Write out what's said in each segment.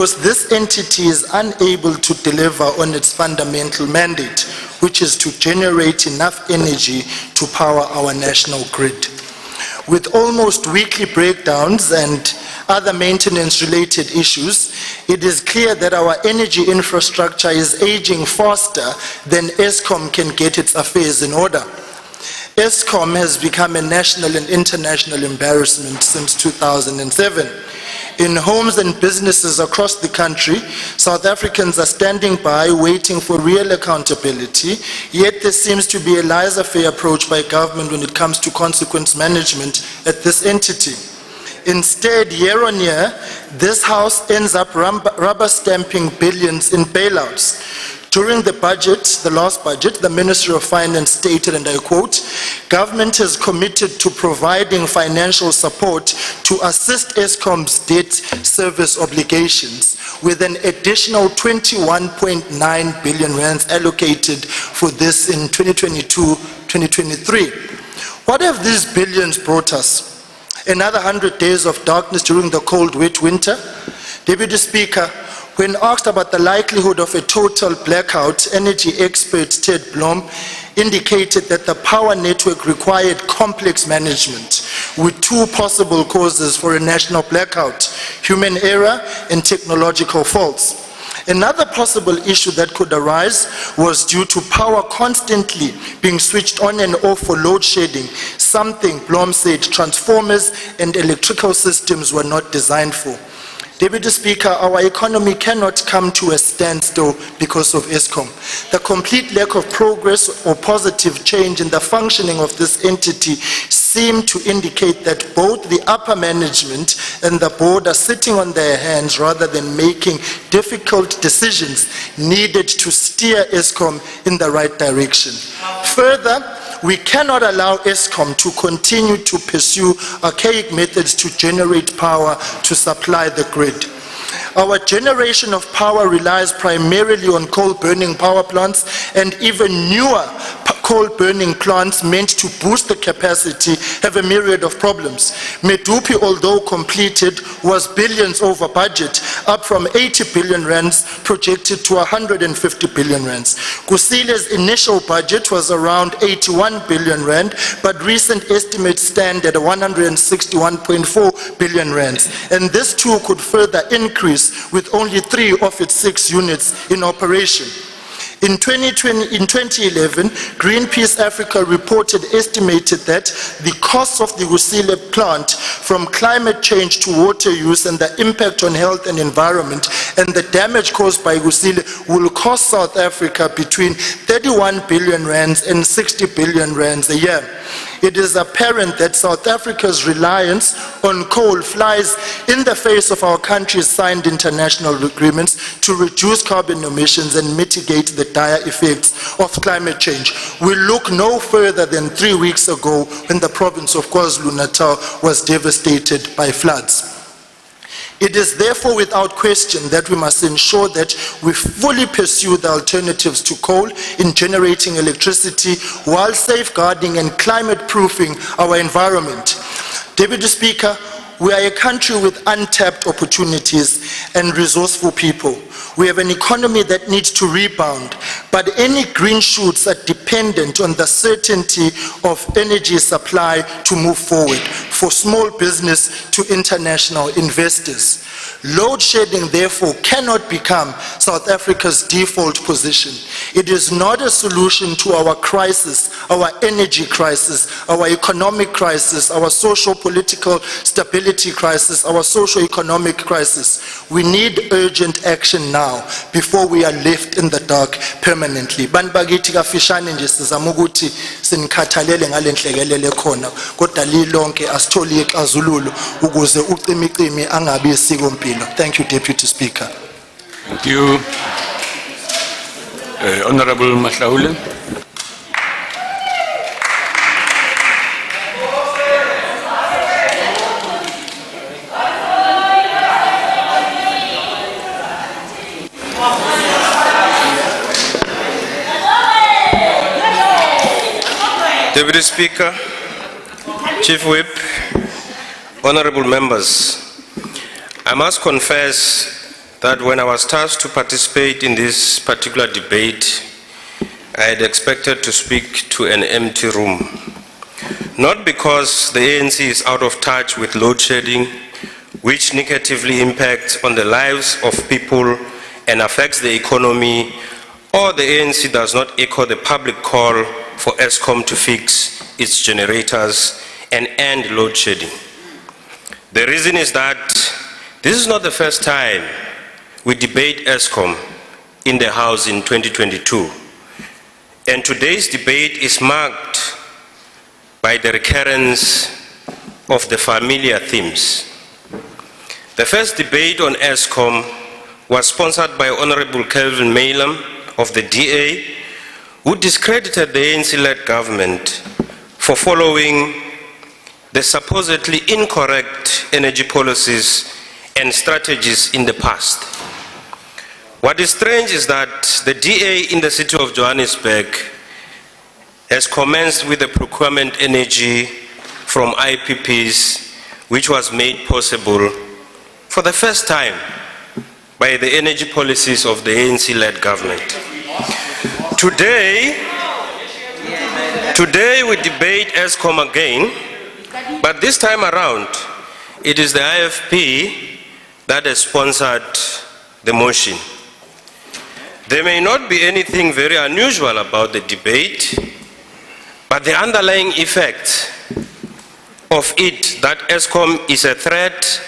because this entity is unable to deliver on its fundamental mandate, which is to generate enough energy to power our national grid. With almost weekly breakdowns and other maintenance-related issues, it is clear that our energy infrastructure is aging faster than Eskom can get its affairs in order. Eskom has become a national and international embarrassment since 2007. In homes and businesses across the country, South Africans are standing by waiting for real accountability, yet there seems to be a laissez-faire approach by government when it comes to consequence management at this entity. Instead, year on year, this House ends up rubber stamping billions in bailouts. During the budget, the last budget, the Ministry of Finance stated, and I quote, "Government has committed to providing financial support to assist Eskom's debt service obligations with an additional 21.9 billion rands allocated for this in 2022-2023. What have these billions brought us? Another 100 days of darkness during the cold, wet winter? Deputy Speaker, when asked about the likelihood of a total blackout, energy expert Ted Blom indicated that the power network required complex management with two possible causes for a national blackout: human error and technological faults. Another possible issue that could arise was due to power constantly being switched on and off for load shedding, something Blom said transformers and electrical systems were not designed for. Deputy Speaker, our economy cannot come to a standstill because of Eskom. The complete lack of progress or positive change in the functioning of this entity seem to indicate that both the upper management and the board are sitting on their hands rather than making difficult decisions needed to steer Eskom in the right direction. Further, we cannot allow Eskom to continue to pursue archaic methods to generate power to supply the grid. Our generation of power relies primarily on coal-burning power plants, and even newer coal-burning plants meant to boost the capacity have a myriad of problems. Medupi, although completed, was billions over budget, up from 80 billion rands projected to 150 billion rands. Kusile's initial budget was around 81 billion rand, but recent estimates stand at 161.4 billion rands. And this too could further increase with only 3 of its 6 units in operation. In 2011, Greenpeace Africa estimated that the costs of the Kusile plant, from climate change to water use and the impact on health and environment and the damage caused by Kusile, will cost South Africa between 31 billion rands and 60 billion rands a year. It is apparent that South Africa's reliance on coal flies in the face of our country's signed international agreements to reduce carbon emissions and mitigate the dire effects of climate change. We look no further than 3 weeks ago when the province of KwaZulu-Natal was devastated by floods. It is therefore without question that we must ensure that we fully pursue the alternatives to coal in generating electricity while safeguarding and climate-proofing our environment. Deputy Speaker, we are a country with untapped opportunities and resourceful people. We have an economy that needs to rebound, but any green shoots are dependent on the certainty of energy supply to move forward, for small business to international investors. Load shedding, therefore, cannot become South Africa's default position. It is not a solution to our crisis, our energy crisis, our economic crisis, our social-political stability crisis, our socio-economic crisis. We need urgent action now before we are left in the dark permanently. Bantu bakithi kafishane nje sizama ukuthi sinikhathalele ngale nhlekelele khona, kodwa lilonke asitholi ixazululo ukuze ucimicimi angabi isikompilo. Thank you, Deputy Speaker. Thank you. Honorable Mahlaule. Deputy Speaker, Chief Whip, honorable members, I must confess that when I was tasked to participate in this particular debate, I had expected to speak to an empty room. Not because the ANC is out of touch with load shedding, which negatively impacts on the lives of people and affects the economy, or the ANC does not echo the public call for Eskom to fix its generators and end load shedding. The reason is that this is not the first time we debate Eskom in the House in 2022. And today's debate is marked by the recurrence of the familiar themes. The first debate on Eskom was sponsored by Honorable Kelvin Malam of the DA, who discredited the ANC-led government for following the supposedly incorrect energy policies and strategies in the past. What is strange is that the DA in the city of Johannesburg has commenced with the procurement energy from IPPs, which was made possible for the first time by the energy policies of the ANC-led government. Today we debate Eskom again, but this time around, it is the IFP that has sponsored the motion. There may not be anything very unusual about the debate, but the underlying effect of it, that Eskom is a threat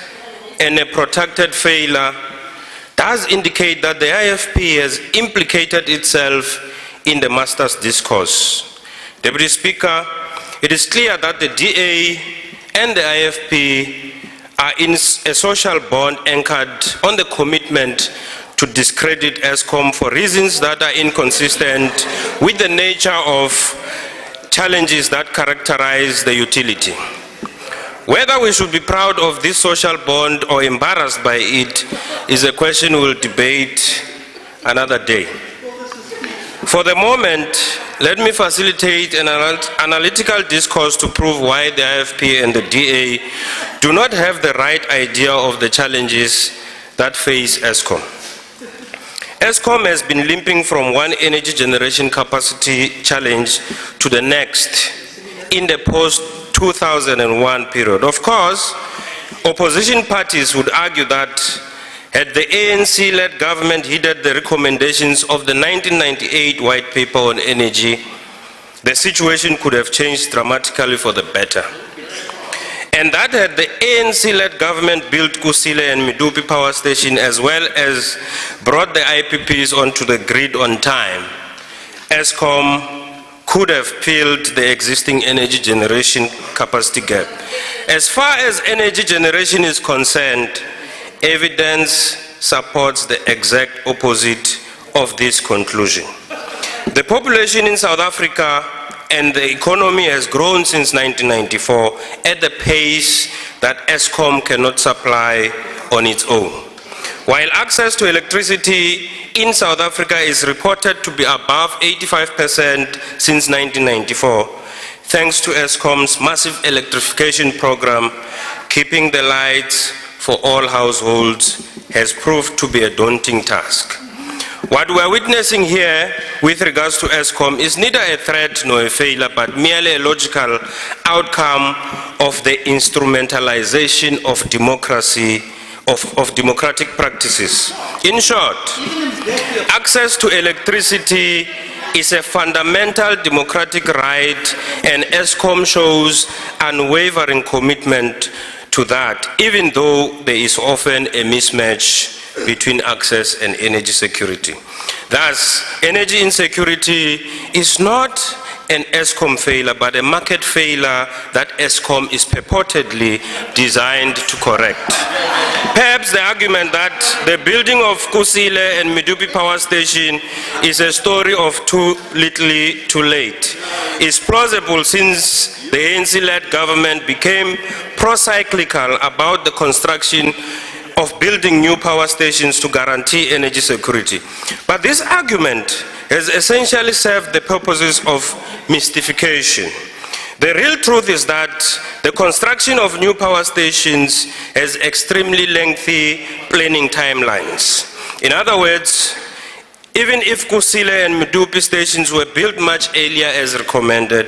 and a protracted failure, does indicate that the IFP has implicated itself in the master's discourse. Deputy Speaker, it is clear that the DA and the IFP are in a social bond anchored on the commitment to discredit Eskom for reasons that are inconsistent with the nature of challenges that characterize the utility. Whether we should be proud of this social bond or embarrassed by it is a question we'll debate another day. For the moment, let me facilitate an analytical discourse to prove why the IFP and the DA do not have the right idea of the challenges that face Eskom. Eskom has been limping from one energy generation capacity challenge to the next in the post-2001 period. Of course, opposition parties would argue that had the ANC-led government heeded the recommendations of the 1998 White Paper on Energy, the situation could have changed dramatically for the better. And that had the ANC-led government built Kusile and Medupi power station as well as brought the IPPs onto the grid on time, Eskom could have filled the existing energy generation capacity gap. As far as energy generation is concerned, evidence supports the exact opposite of this conclusion. The population in South Africa and the economy has grown since 1994 at the pace that Eskom cannot supply on its own. While access to electricity in South Africa is reported to be above 85% since 1994, thanks to Eskom's massive electrification program, keeping the lights for all households has proved to be a daunting task. What we are witnessing here with regards to Eskom is neither a threat nor a failure, but merely a logical outcome of the instrumentalization of democracy, of democratic practices. In short, access to electricity is a fundamental democratic right, and Eskom shows unwavering commitment to that, even though there is often a mismatch between access and energy security. Thus, energy insecurity is not an Eskom failure, but a market failure that Eskom is purportedly designed to correct. Perhaps the argument that the building of Kusile and Medupi power station is a story of too little too late is plausible, since the ANC-led government became pro-cyclical about the construction of building new power stations to guarantee energy security. But this argument has essentially served the purposes of mystification. The real truth is that the construction of new power stations has extremely lengthy planning timelines. In other words, even if Kusile and Medupi stations were built much earlier as recommended,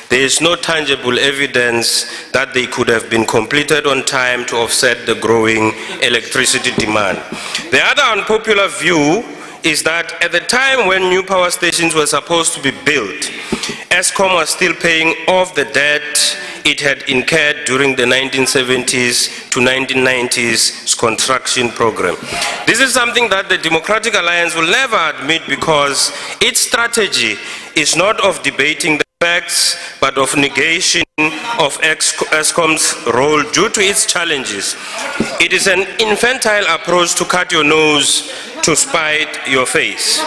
there is no tangible evidence that they could have been completed on time to offset the growing electricity demand. The other unpopular view is that at the time when new power stations were supposed to be built, Eskom was still paying off the debt it had incurred during the 1970s to 1990s construction program. This is something that the Democratic Alliance will never admit because its strategy is not of debating the facts, but of negation of Eskom's role due to its challenges. It is an infantile approach to cut your nose to spite your face.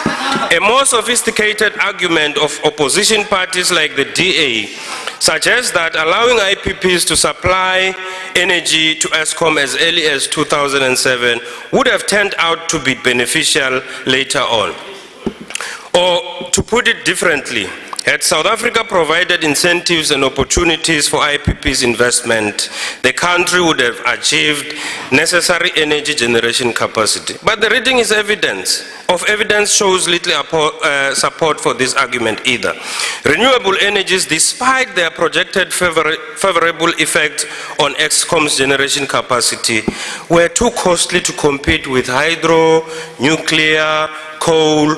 A more sophisticated argument of opposition parties like the DA suggests that allowing IPPs to supply energy to Eskom as early as 2007 would have turned out to be beneficial later on. Or to put it differently, had South Africa provided incentives and opportunities for IPP's investment, the country would have achieved necessary energy generation capacity. But the reading is evidence shows little support for this argument either. Renewable energies, despite their projected favorable effect on Eskom's generation capacity, were too costly to compete with hydro, nuclear, coal,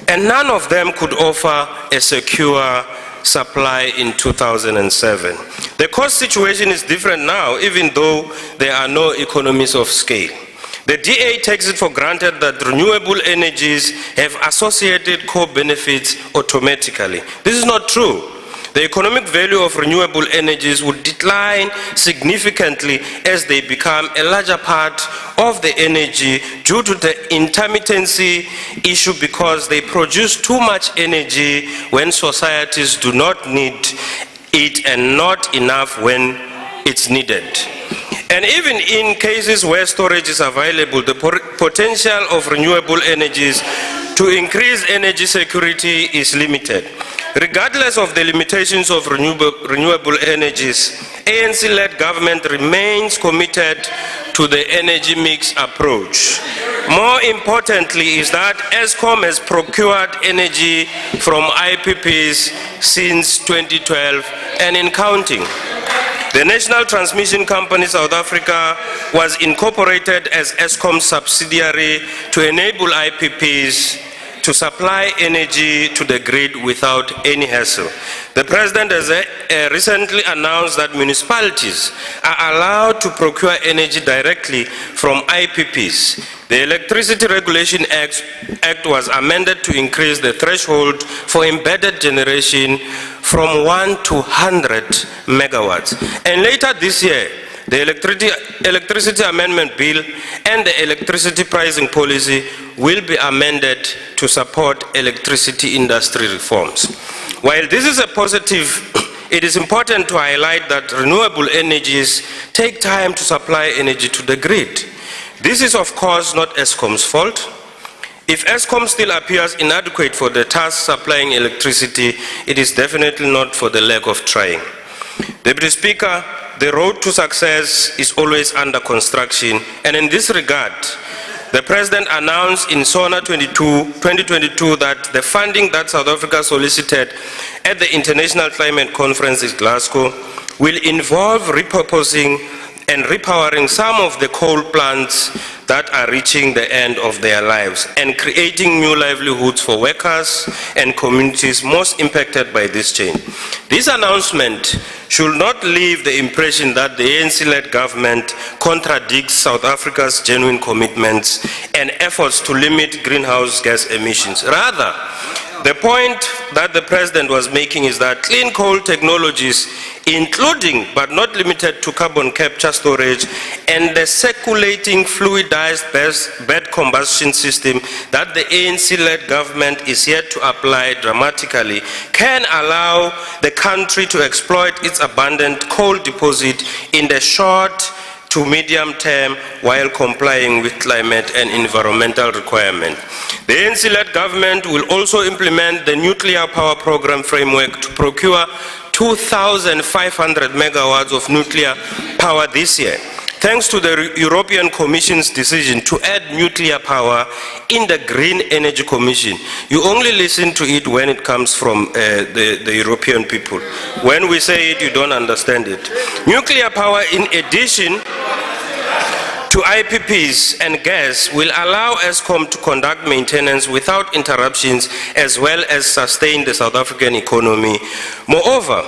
and none of them could offer a secure supply in 2007. The cost situation is different now, even though there are no economies of scale. The DA takes it for granted that renewable energies have associated core benefits automatically. This is not true. The economic value of renewable energies would decline significantly as they become a larger part of the energy due to the intermittency issue, because they produce too much energy when societies do not need it and not enough when it's needed. And even in cases where storage is available, the potential of renewable energies to increase energy security is limited. Regardless of the limitations of renewable energies, ANC-led government remains committed to the energy mix approach. More importantly is that Eskom has procured energy from IPPs since 2012 and in counting. The National Transmission Company South Africa was incorporated as Eskom's subsidiary to enable IPPs to supply energy to the grid without any hassle. The President has recently announced that municipalities are allowed to procure energy directly from IPPs. The Electricity Regulation Act was amended to increase the threshold for embedded generation from 1 to 100 megawatts. And later this year, the Electricity Amendment Bill and the Electricity Pricing Policy will be amended to support electricity industry reforms. While this is a positive, it is important to highlight that renewable energies take time to supply energy to the grid. This is, of course, not Eskom's fault. If Eskom still appears inadequate for the task supplying electricity, it is definitely not for the lack of trying. Deputy Speaker, the road to success is always under construction, and in this regard, the President announced in SONA 2022 that the funding that South Africa solicited at the International Climate Conference in Glasgow will involve repurposing and repowering some of the coal plants that are reaching the end of their lives and creating new livelihoods for workers and communities most impacted by this change. This announcement should not leave the impression that the ANC-led government contradicts South Africa's genuine commitments and efforts to limit greenhouse gas emissions. Rather, the point that the President was making is that clean coal technologies, including but not limited to carbon capture storage and the circulating fluidized bed combustion system that the ANC-led government is yet to apply dramatically, can allow the country to exploit its abundant coal deposit in the short to medium term while complying with climate and environmental requirements. The ANC-led government will also implement the nuclear power program framework to procure 2,500 megawatts of nuclear power this year. thanks to the European Commission's decision to add nuclear power in the Green Energy Commission. You only listen to it when it comes from the European people. When we say it, you don't understand it. Nuclear power, in addition to IPPs and gas, will allow Eskom to conduct maintenance without interruptions, as well as sustain the South African economy. Moreover,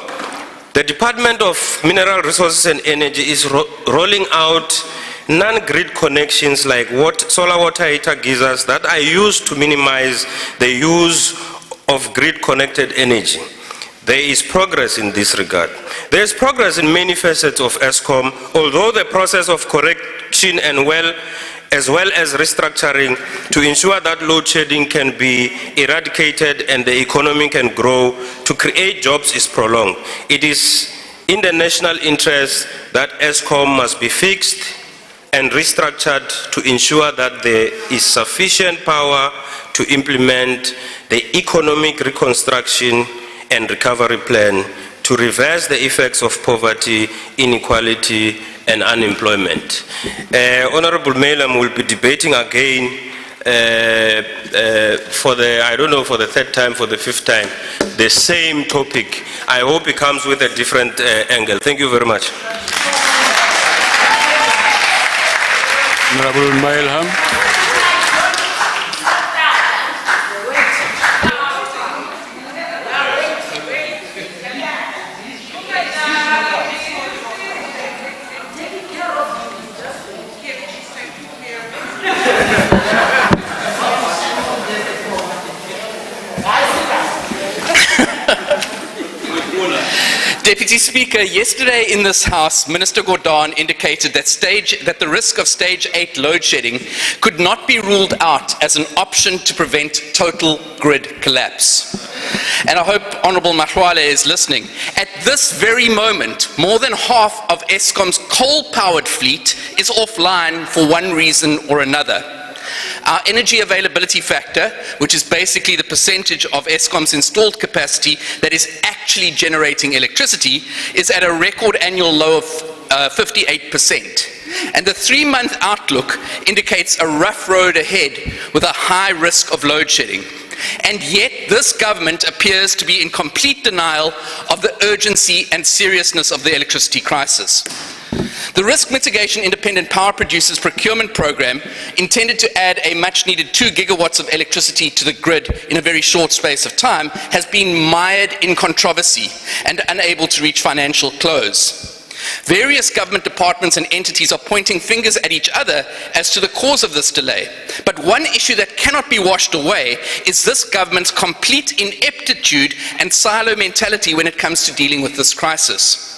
the Department of Mineral Resources and Energy is rolling out non-grid connections like solar water heater geysers that are used to minimize the use of grid-connected energy. There is progress in this regard. There is progress in many facets of Eskom, although the process of correction as well as restructuring to ensure that load shedding can be eradicated and the economy can grow to create jobs is prolonged. It is in the national interest that Eskom must be fixed and restructured to ensure that there is sufficient power to implement the economic reconstruction and recovery plan to reverse the effects of poverty, inequality, and unemployment. Honorable Malam will be debating again for the third time, for the fifth time, the same topic. I hope he comes with a different angle. Thank you very much. Honorable Mailham. Deputy Speaker, yesterday in this House, Minister Gordhan indicated that the risk of stage 8 load shedding could not be ruled out as an option to prevent total grid collapse. And I hope Honourable Mahwale is listening. At this very moment, more than half of Eskom's coal-powered fleet is offline for one reason or another. Our energy availability factor, which is basically the percentage of Eskom's installed capacity that is actually generating electricity, is at a record annual low of 58%. And the 3-month outlook indicates a rough road ahead with a high risk of load shedding. And yet this government appears to be in complete denial of the urgency and seriousness of the electricity crisis. The Risk Mitigation Independent Power Producers Procurement Program, intended to add a much-needed 2 gigawatts of electricity to the grid in a very short space of time, has been mired in controversy and unable to reach financial close. Various government departments and entities are pointing fingers at each other as to the cause of this delay. But one issue that cannot be washed away is this government's complete ineptitude and silo mentality when it comes to dealing with this crisis.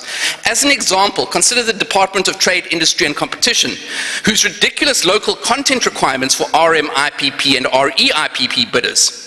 As an example, consider the Department of Trade, Industry and Competition, whose ridiculous local content requirements for RMIPP and REIPP bidders.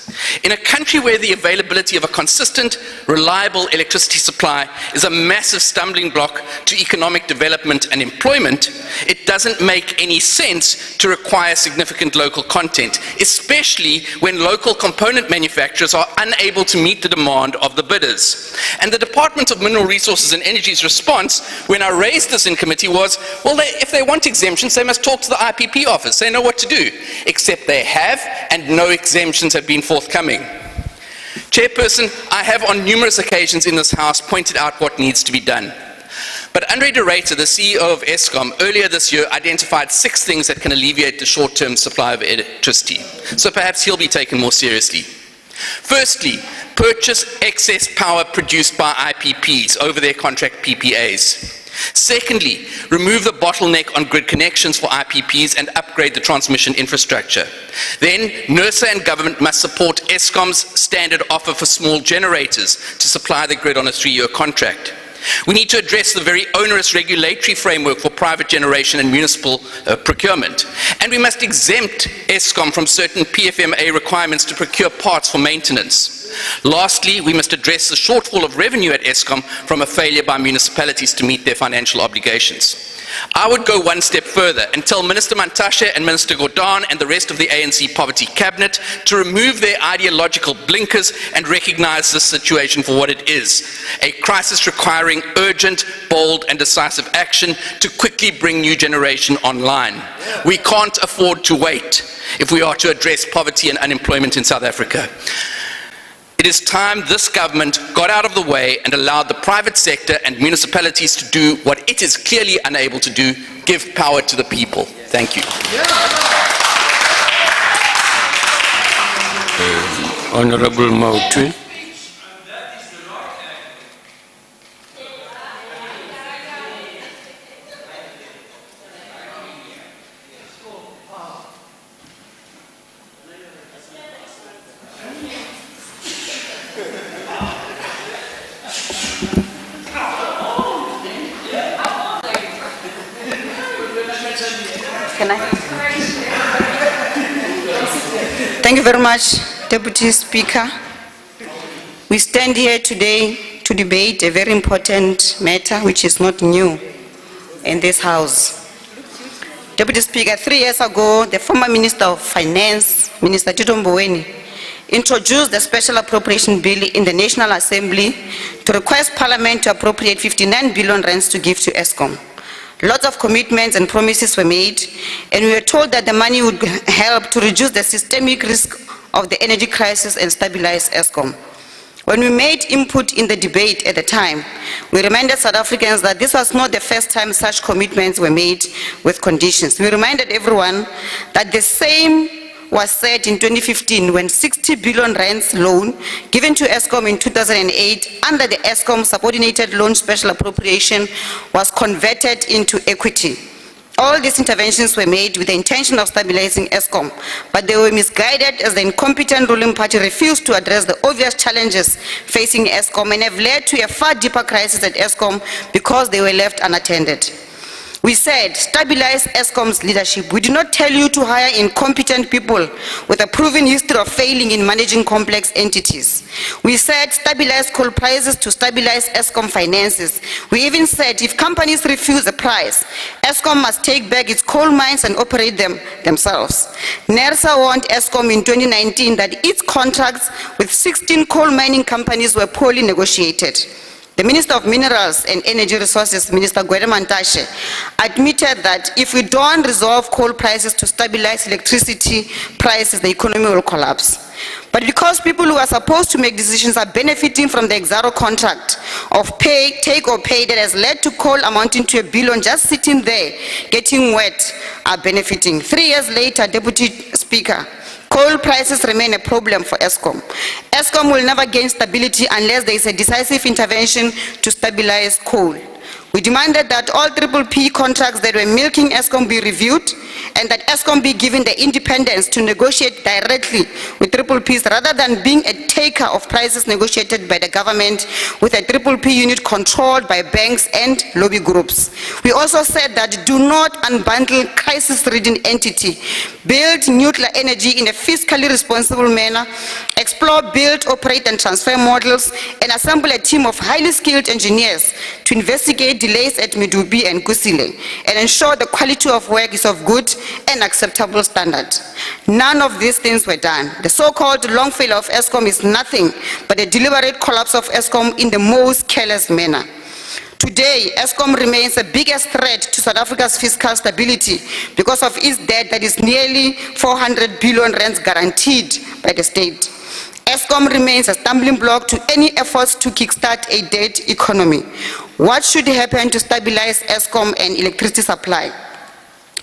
In a country where the availability of a consistent, reliable electricity supply is a massive stumbling block to economic development and employment, it doesn't make any sense to require significant local content, especially when local component manufacturers are unable to meet the demand of the bidders. And the Department of Mineral Resources and Energy's response when I raised this in committee was, well, if they want exemptions, they must talk to the IPP office. They know what to do. Except they have, and no exemptions have been forthcoming. Chairperson, I have on numerous occasions in this House pointed out what needs to be done. But Andre de Ruyter, the CEO of Eskom, earlier this year identified 6 things that can alleviate the short-term supply of electricity. So perhaps he'll be taken more seriously. Firstly, purchase excess power produced by IPPs over their contract PPAs. Secondly, remove the bottleneck on grid connections for IPPs and upgrade the transmission infrastructure. Then, NERSA and government must support Eskom's standard offer for small generators to supply the grid on a 3-year contract. We need to address the very onerous regulatory framework for private generation and municipal procurement. And we must exempt Eskom from certain PFMA requirements to procure parts for maintenance. Lastly, we must address the shortfall of revenue at Eskom from a failure by municipalities to meet their financial obligations. I would go one step further and tell Minister Mantashe and Minister Gordon and the rest of the ANC poverty cabinet to remove their ideological blinkers and recognize this situation for what it is, a crisis requiring urgent, bold and decisive action to quickly bring new generation online. We can't afford to wait if we are to address poverty and unemployment in South Africa. It is time this government got out of the way and allowed the private sector and municipalities to do what it is clearly unable to do, give power to the people. Thank you. Honorable Mautwi. Can I? Thank you very much, Deputy Speaker. We stand here today to debate a very important matter which is not new in this House. Deputy Speaker, 3 years ago, the former Minister of Finance, Minister Tito Mboweni, introduced the Special Appropriation Bill in the National Assembly to request Parliament to appropriate 59 billion rands to give to Eskom. Lots of commitments and promises were made, and we were told that the money would help to reduce the systemic risk of the energy crisis and stabilize Eskom. When we made input in the debate at the time, we reminded South Africans that this was not the first time such commitments were made with conditions. We reminded everyone that the same was said in 2015 when 60 billion rands loan given to Eskom in 2008 under the Eskom subordinated loan special appropriation was converted into equity. All these interventions were made with the intention of stabilizing Eskom, but they were misguided as the incompetent ruling party refused to address the obvious challenges facing Eskom and have led to a far deeper crisis at Eskom because they were left unattended. We said, stabilize Eskom's leadership. We did not tell you to hire incompetent people with a proven history of failing in managing complex entities. We said, stabilize coal prices to stabilize Eskom finances. We even said, if companies refuse a price, Eskom must take back its coal mines and operate them themselves. NERSA warned Eskom in 2019 that its contracts with 16 coal mining companies were poorly negotiated. The Minister of Minerals and Energy Resources, Minister Mantashe, admitted that if we don't resolve coal prices to stabilize electricity prices, the economy will collapse. But because people who are supposed to make decisions are benefiting from the Exaro contract of pay, take or pay that has led to coal amounting to $1 billion just sitting there, getting wet, are benefiting. 3 years later, Deputy Speaker, coal prices remain a problem for Eskom. Eskom will never gain stability unless there is a decisive intervention to stabilize coal. We demanded that all PPP contracts that were milking Eskom be reviewed and that Eskom be given the independence to negotiate directly with PPPs rather than being a taker of prices negotiated by the government with a PPP unit controlled by banks and lobby groups. We also said that do not unbundle crisis-ridden entity, build nuclear energy in a fiscally responsible manner, explore, build, operate and transfer models, and assemble a team of highly skilled engineers to investigate delays at Medupi and Kusile and ensure the quality of work is of good and acceptable standard. None of these things were done. The so-called long failure of Eskom is nothing but a deliberate collapse of Eskom in the most careless manner. Today, Eskom remains the biggest threat to South Africa's fiscal stability because of its debt that is nearly 400 billion rands guaranteed by the state. Eskom remains a stumbling block to any efforts to kickstart a debt economy. What should happen to stabilize Eskom and electricity supply?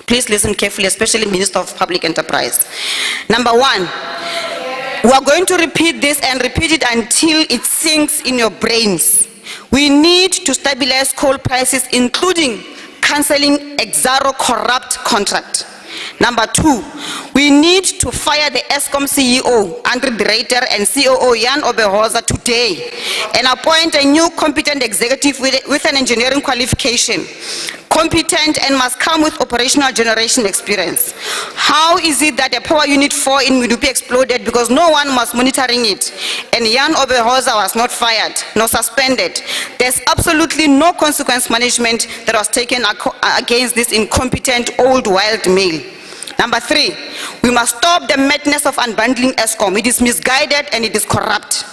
Please listen carefully, especially Minister of Public Enterprise. Number one, we are going to repeat this and repeat it until it sinks in your brains. We need to stabilize coal prices, including cancelling Exaro corrupt contract. Number two, we need to fire the Eskom CEO, Andre Dreiter, and COO, Jan Oberholzer, today, and appoint a new competent executive with an engineering qualification. competent and must come with operational generation experience. How is it that a power unit 4 in Medupi exploded because no one was monitoring it, and Jan Oberhauser was not fired nor suspended? There's absolutely no consequence management that was taken against this incompetent old wild male. Number 3, we must stop the madness of unbundling Eskom. It is misguided and it is corrupt.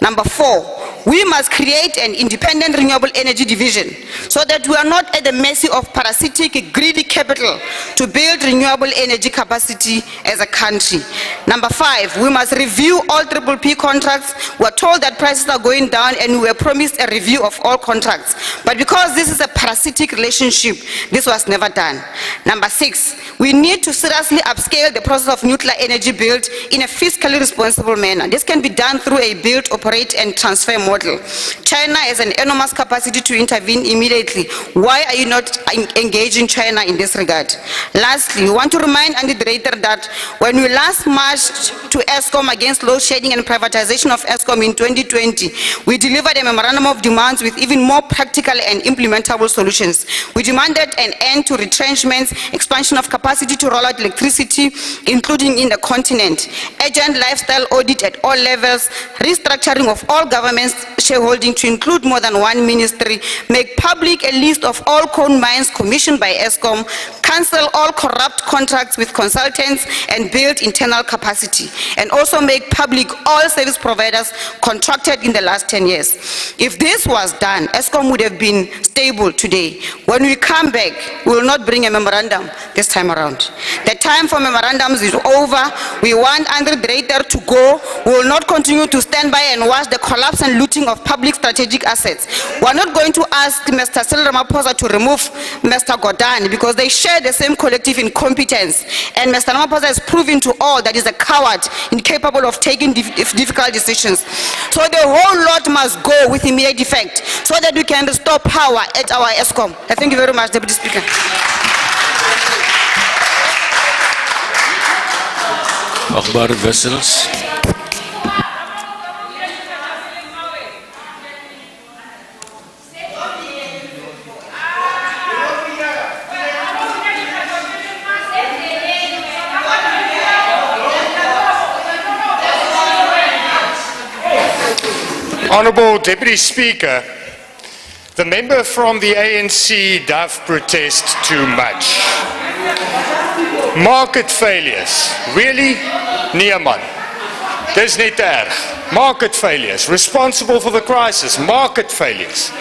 Number 4, we must create an independent renewable energy division so that we are not at the mercy of parasitic, greedy capital to build renewable energy capacity as a country. Number 5, we must review all PPP contracts. We are told that prices are going down and we were promised a review of all contracts. But because this is a parasitic relationship, this was never done. Number 6, we need to seriously upscale the process of nuclear energy build in a fiscally responsible manner. This can be done through a build, operate and transfer model. China has an enormous capacity to intervene immediately. Why are you not engaging China in this regard? Lastly, we want to remind the director that when we last marched to Eskom against load shedding and privatization of Eskom in 2020, we delivered a memorandum of demands with even more practical and implementable solutions. We demanded an end to retrenchments, expansion of capacity to roll out electricity, including in the continent, urgent lifestyle audit at all levels, restructuring of all governments' shareholding to include more than one ministry, make public a list of all coal mines commissioned by Eskom, cancel all corrupt contracts with consultants and build internal capacity, and also make public all service providers contracted in the last 10 years. If this was done, Eskom would have been stable today. When we come back, we will not bring a memorandum this time around. The time for memorandums is over. We want Andre Dreiter to go. We will not continue to stand by and watch the collapse and looting of public strategic assets. We are not going to ask Mr. Cyril Ramaphosa to remove Mr. Gordhan because they share the same collective incompetence. And Mr. Ramaphosa has proven to all that he is a coward, incapable of taking difficult decisions. So the whole lot must go with immediate effect so that we can restore power at our Eskom. Thank you very much, Deputy Speaker. Achtbare wissels. Honourable Deputy Speaker, the member from the ANC does protest too much. Market failures. Really? Nee man. Dis net erg. Market failures. Responsible for the crisis. Market failures.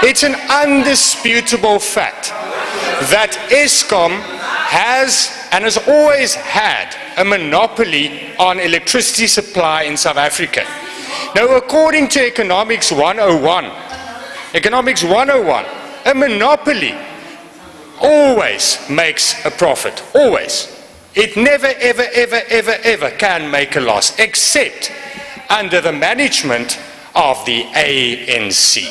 It's an undisputable fact that Eskom has and has always had a monopoly on electricity supply in South Africa. Now, according to Economics 101, a monopoly always makes a profit, always. It never, ever, ever, ever, ever can make a loss, except under the management of the ANC.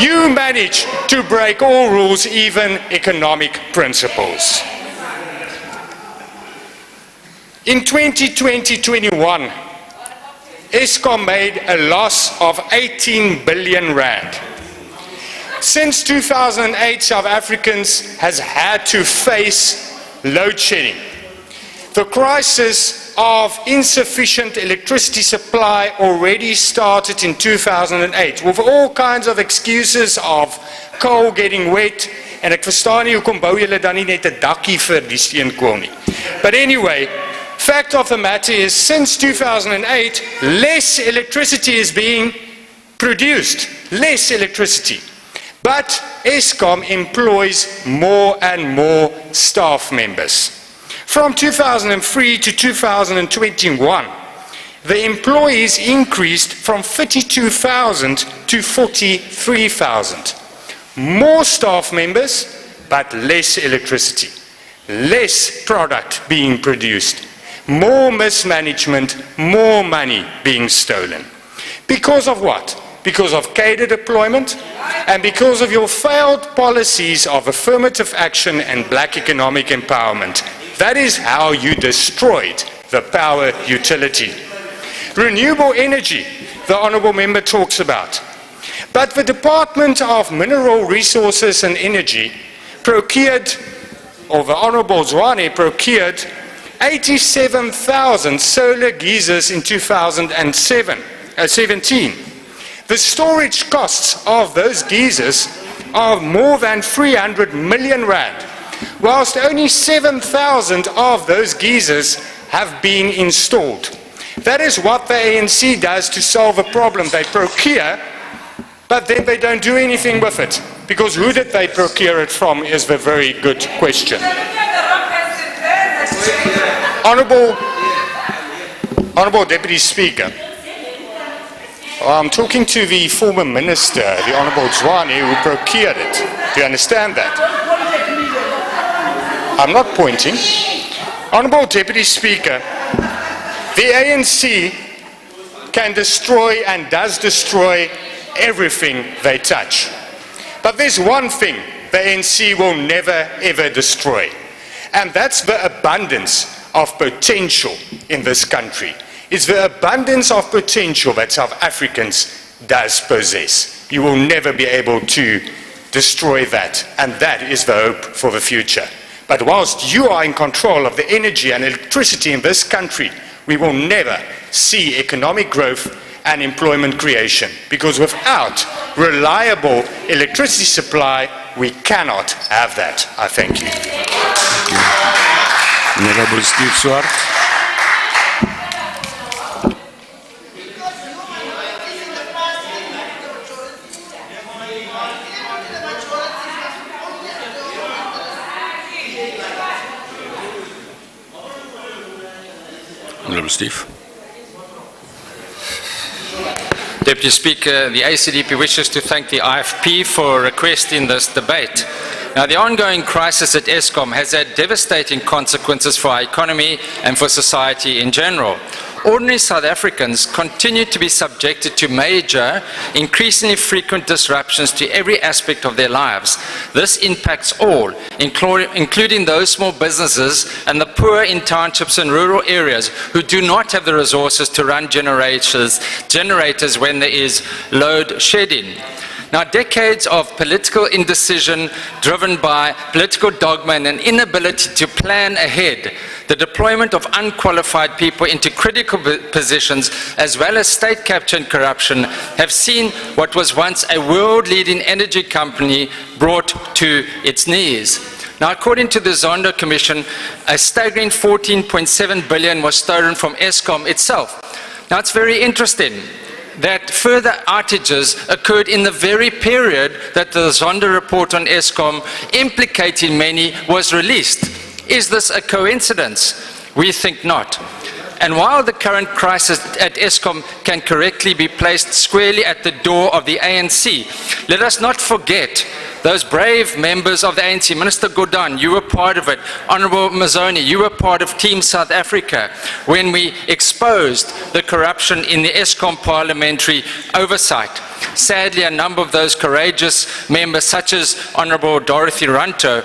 You manage to break all rules, even economic principles. In 2020-21, Eskom made a loss of 18 billion rand. Since 2008, South Africans has had to face load shedding. The crisis of insufficient electricity supply already started in 2008 with all kinds of excuses of coal getting wet, en ek verstaan nie hoekom bou julle dan nie net 'n dakkie vir die steenkool nie. But anyway, fact of the matter is, since 2008, less electricity is being produced, less electricity. But Eskom employs more and more staff members. From 2003 to 2021, the employees increased from 32,000 to 43,000. More staff members, but less electricity, less product being produced, more mismanagement, more money being stolen. Because of what? Because of cadre deployment and because of your failed policies of affirmative action and black economic empowerment. That is how you destroyed the power utility. Renewable energy, the honourable member talks about. But the Department of Mineral Resources and Energy procured, or the Honorable Zwane procured, 87,000 solar geysers in 2017. The storage costs of those geysers are more than 300 million rand, whilst only 7,000 of those geysers have been installed. That is what the ANC does to solve a problem. They procure, but then they don't do anything with it. Because who did they procure it from is the very good question. Honourable Deputy Speaker, I'm talking to the former minister, the Honourable Zwane, who procured it. Do you understand that? I'm not pointing. Honourable Deputy Speaker, the ANC can destroy and does destroy everything they touch. But there's one thing the ANC will never ever destroy, and that's the abundance of potential in this country. It's the abundance of potential that South Africans does possess. You will never be able to destroy that, and that is the hope for the future. But whilst you are in control of the energy and electricity in this country, we will never see economic growth and employment creation, because without reliable electricity supply, we cannot have that. I thank you. Honorable Steve Swart. Honorable Steve. Deputy Speaker, the ACDP wishes to thank the IFP for requesting this debate. Now, the ongoing crisis at Eskom has had devastating consequences for our economy and for society in general. Ordinary South Africans continue to be subjected to major, increasingly frequent disruptions to every aspect of their lives. This impacts all, including those small businesses and the poor in townships and rural areas who do not have the resources to run generators when there is load shedding. Now, decades of political indecision driven by political dogma and an inability to plan ahead, the deployment of unqualified people into critical positions, as well as state capture and corruption, have seen what was once a world-leading energy company brought to its knees. Now, according to the Zondo Commission, a staggering 14.7 billion was stolen from Eskom itself. Now, it's very interesting that further outages occurred in the very period that the Zondo report on Eskom, implicating many, was released. Is this a coincidence? We think not. And while the current crisis at Eskom can correctly be placed squarely at the door of the ANC, let us not forget those brave members of the ANC. Minister Gordhan, you were part of it. Honourable Mazzoni, you were part of Team South Africa when we exposed the corruption in the Eskom parliamentary oversight. Sadly, a number of those courageous members, such as Honourable Dorothy Ranto,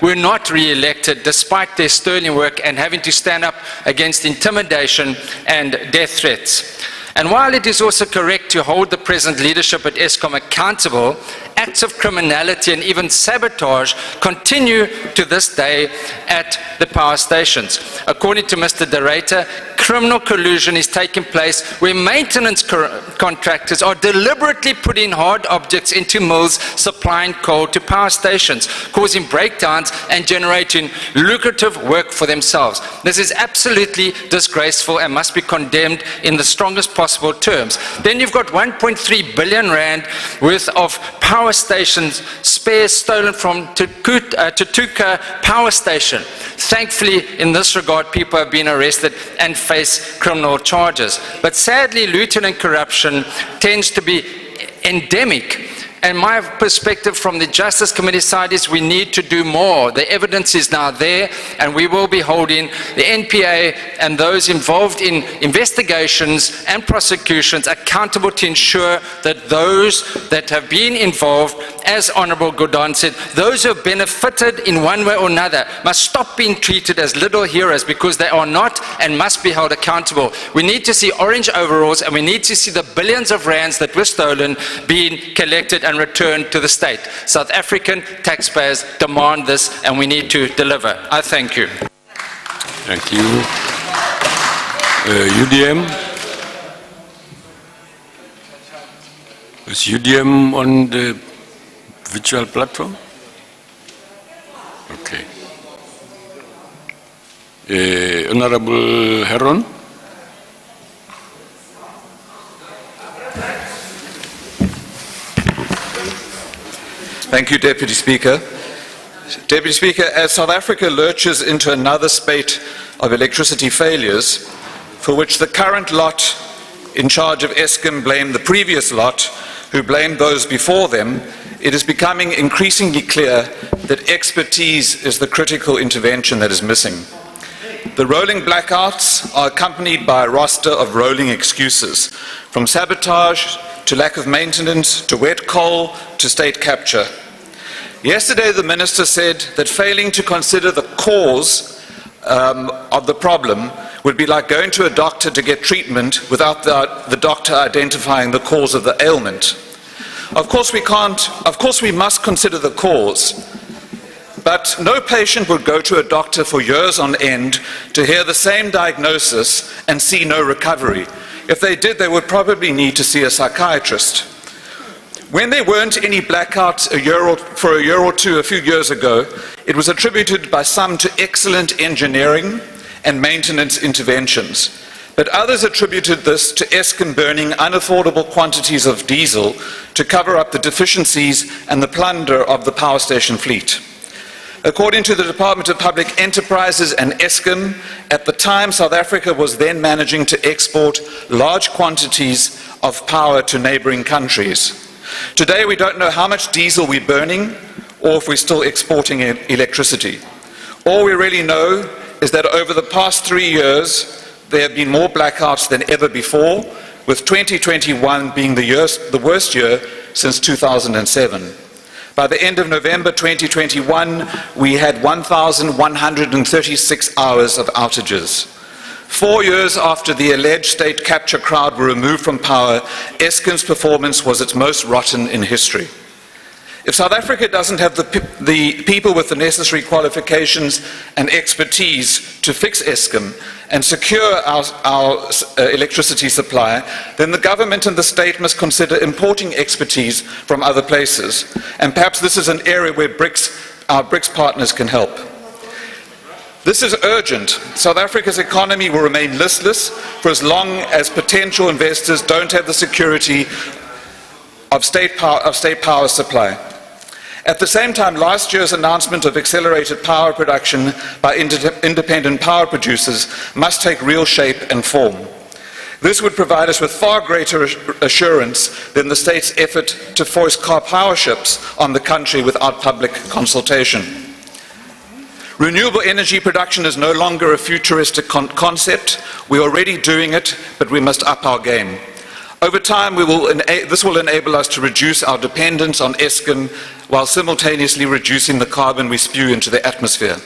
were not re-elected despite their sterling work and having to stand up against intimidation and death threats. And while it is also correct to hold the present leadership at Eskom accountable, acts of criminality and even sabotage continue to this day at the power stations. According to Mr. Derater, criminal collusion is taking place where maintenance contractors are deliberately putting hard objects into mills supplying coal to power stations, causing breakdowns and generating lucrative work for themselves. This is absolutely disgraceful and must be condemned in the strongest possible terms. Then you've got 1.3 billion rand worth of power stations spares stolen from Tutuka Power Station. Thankfully, in this regard, people have been arrested and face criminal charges. But sadly, looting and corruption tends to be endemic. And my perspective from the Justice Committee side is we need to do more. The evidence is now there, and we will be holding the NPA and those involved in investigations and prosecutions accountable to ensure that those that have been involved, as Honourable Gordhan said, those who have benefited in one way or another must stop being treated as little heroes, because they are not and must be held accountable. We need to see orange overalls, and we need to see the billions of rands that were stolen being collected and returned to the state. South African taxpayers demand this, and we need to deliver. I thank you. Thank you. UDM. Is UDM on the virtual platform? Okay. Honorable Heron. Thank you, Deputy Speaker. Deputy Speaker, as South Africa lurches into another spate of electricity failures, for which the current lot in charge of Eskom blame the previous lot, who blamed those before them, it is becoming increasingly clear that expertise is the critical intervention that is missing. The rolling blackouts are accompanied by a roster of rolling excuses, from sabotage to lack of maintenance to wet coal to state capture. Yesterday, the Minister said that failing to consider the cause of the problem would be like going to a doctor to get treatment without the doctor identifying the cause of the ailment. Of course we must consider the cause, but no patient would go to a doctor for years on end to hear the same diagnosis and see no recovery. If they did, they would probably need to see a psychiatrist. When there weren't any blackouts for a year or two a few years ago, it was attributed by some to excellent engineering and maintenance interventions. But others attributed this to Eskom burning unaffordable quantities of diesel to cover up the deficiencies and the plunder of the power station fleet. According to the Department of Public Enterprises and Eskom, at the time South Africa was then managing to export large quantities of power to neighboring countries. Today we don't know how much diesel we're burning or if we're still exporting electricity. All we really know is that over the past 3 years there have been more blackouts than ever before, with 2021 being the worst year since 2007. By the end of November 2021, we had 1,136 hours of outages. 4 years after the alleged state capture crowd were removed from power, Eskom's performance was its most rotten in history. If South Africa doesn't have the people with the necessary qualifications and expertise to fix Eskom and secure our electricity supply, then the government and the state must consider importing expertise from other places. And perhaps this is an area where our BRICS partners can help. This is urgent. South Africa's economy will remain listless for as long as potential investors don't have the security of state power supply. At the same time, last year's announcement of accelerated power production by independent power producers must take real shape and form. This would provide us with far greater assurance than the state's effort to foist car power ships on the country without public consultation. Renewable energy production is no longer a futuristic concept. We're already doing it, but we must up our game. Over time, this will enable us to reduce our dependence on Eskom while simultaneously reducing the carbon we spew into the atmosphere.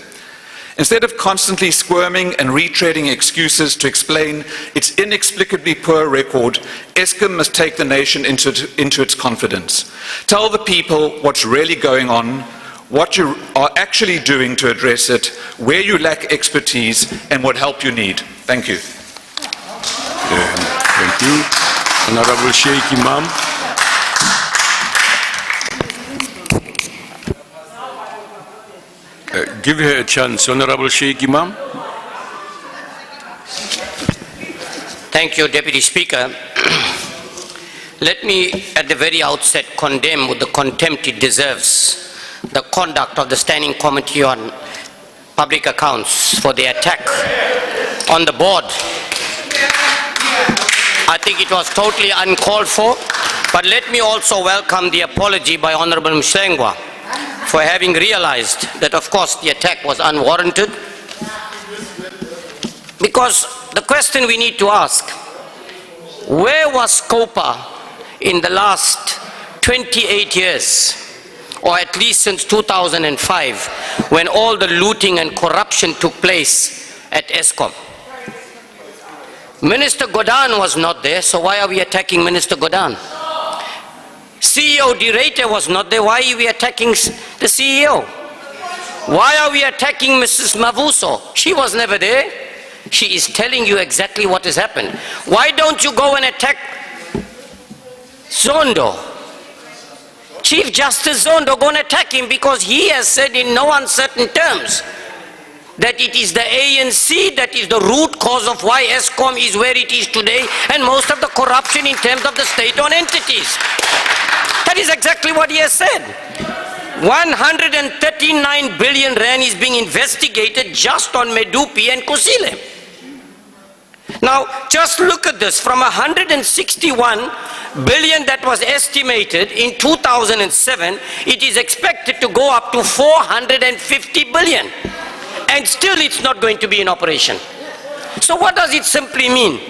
Instead of constantly squirming and retreading excuses to explain its inexplicably poor record, Eskom must take the nation into its confidence. Tell the people what's really going on, what you are actually doing to address it, where you lack expertise, and what help you need. Thank you. Thank you. Honorable Sheikh Imam. Give her a chance, Honorable Sheikh Imam. Thank you, Deputy Speaker. Let me, at the very outset, condemn with the contempt it deserves the conduct of the Standing Committee on Public Accounts for the attack on the board. I think it was totally uncalled for, but let me also welcome the apology by Honorable Mhlengwa for having realized that, of course, the attack was unwarranted. Because the question we need to ask, where was Scopa in the last 28 years, or at least since 2005, when all the looting and corruption took place at Eskom? Minister Godhan was not there, so why are we attacking Minister Godhan? CEO De Ruyter was not there. Why are we attacking the CEO? Why are we attacking Mrs. Mavuso? She was never there. She is telling you exactly what has happened. Why don't you go and attack Zondo? Chief Justice Zondo, go and attack him, because he has said in no uncertain terms that it is the ANC that is the root cause of why Eskom is where it is today, and most of the corruption in terms of the state-owned entities. That is exactly what he has said. 139 billion rand is being investigated just on Medupi and Kusile. Now, just look at this. From 161 billion that was estimated in 2007, it is expected to go up to 450 billion. And still it's not going to be in operation. So what does it simply mean?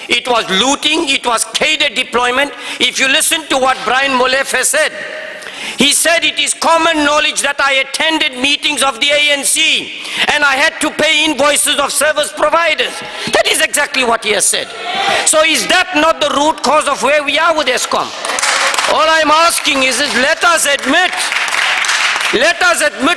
It was looting, it was cadre deployment. If you listen to what Brian Molefe has said, he said it is common knowledge that I attended meetings of the ANC and I had to pay invoices of service providers. That is exactly what he has said. So is that not the root cause of where we are with Eskom? All I'm asking is let us admit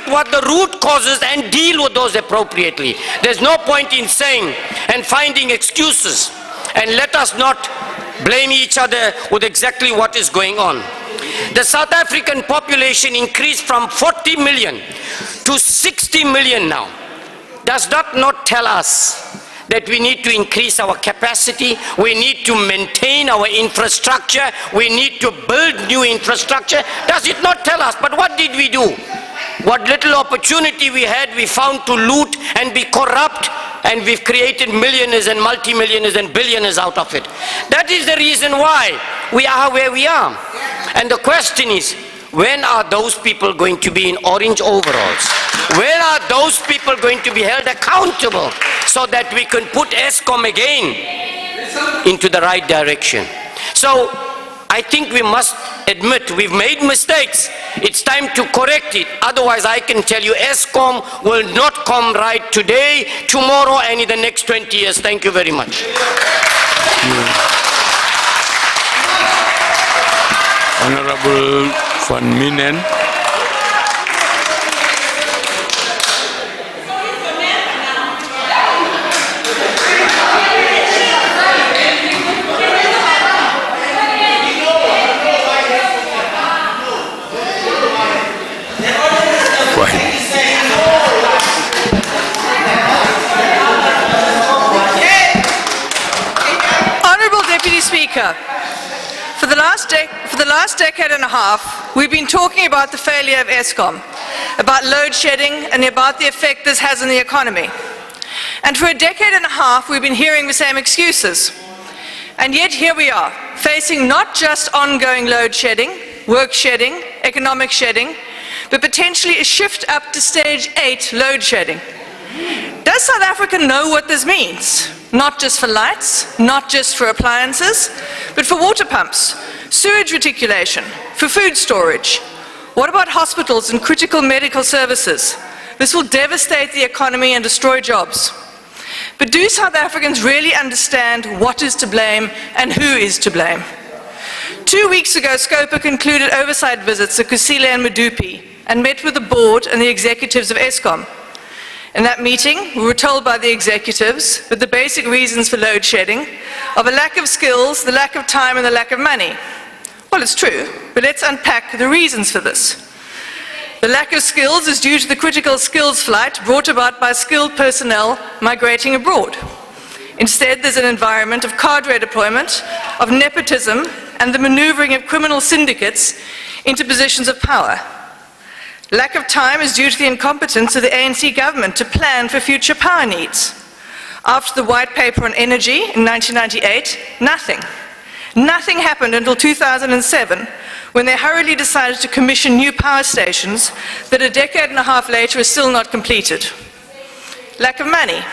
what the root causes and deal with those appropriately. There's no point in saying and finding excuses, and let us not blame each other with exactly what is going on. The South African population increased from 40 million to 60 million now. Does that not tell us that we need to increase our capacity, we need to maintain our infrastructure, we need to build new infrastructure? Does it not tell us? But what did we do? What little opportunity we had, we found to loot and be corrupt, and we've created millionaires and multimillionaires and billionaires out of it. That is the reason why we are where we are. And the question is, when are those people going to be in orange overalls? When are those people going to be held accountable so that we can put Eskom again into the right direction? So I think we must admit we've made mistakes. It's time to correct it. Otherwise, I can tell you Eskom will not come right today, tomorrow, and in the next 20 years. Thank you very much. Honorable Van Minen. Honourable Deputy Speaker, for the last decade and a half, we've been talking about the failure of Eskom, about load shedding and about the effect this has on the economy. And for a decade and a half, we've been hearing the same excuses. And yet here we are, facing not just ongoing load shedding, work shedding, economic shedding, but potentially a shift up to stage 8 load shedding. Does South Africa know what this means? Not just for lights, not just for appliances, but for water pumps, sewage reticulation, for food storage. What about hospitals and critical medical services? This will devastate the economy and destroy jobs. But do South Africans really understand what is to blame and who is to blame? 2 weeks ago, SCOPA concluded oversight visits at Kusile and Medupi and met with the board and the executives of Eskom. In that meeting, we were told by the executives that the basic reasons for load shedding are the lack of skills, the lack of time, and the lack of money. Well, it's true, but let's unpack the reasons for this. The lack of skills is due to the critical skills flight brought about by skilled personnel migrating abroad. Instead, there's an environment of cadre deployment, of nepotism, and the maneuvering of criminal syndicates into positions of power. Lack of time is due to the incompetence of the ANC government to plan for future power needs. After the white paper on energy in 1998, nothing happened until 2007, when they hurriedly decided to commission new power stations that a decade and a half later are still not completed. Lack of money.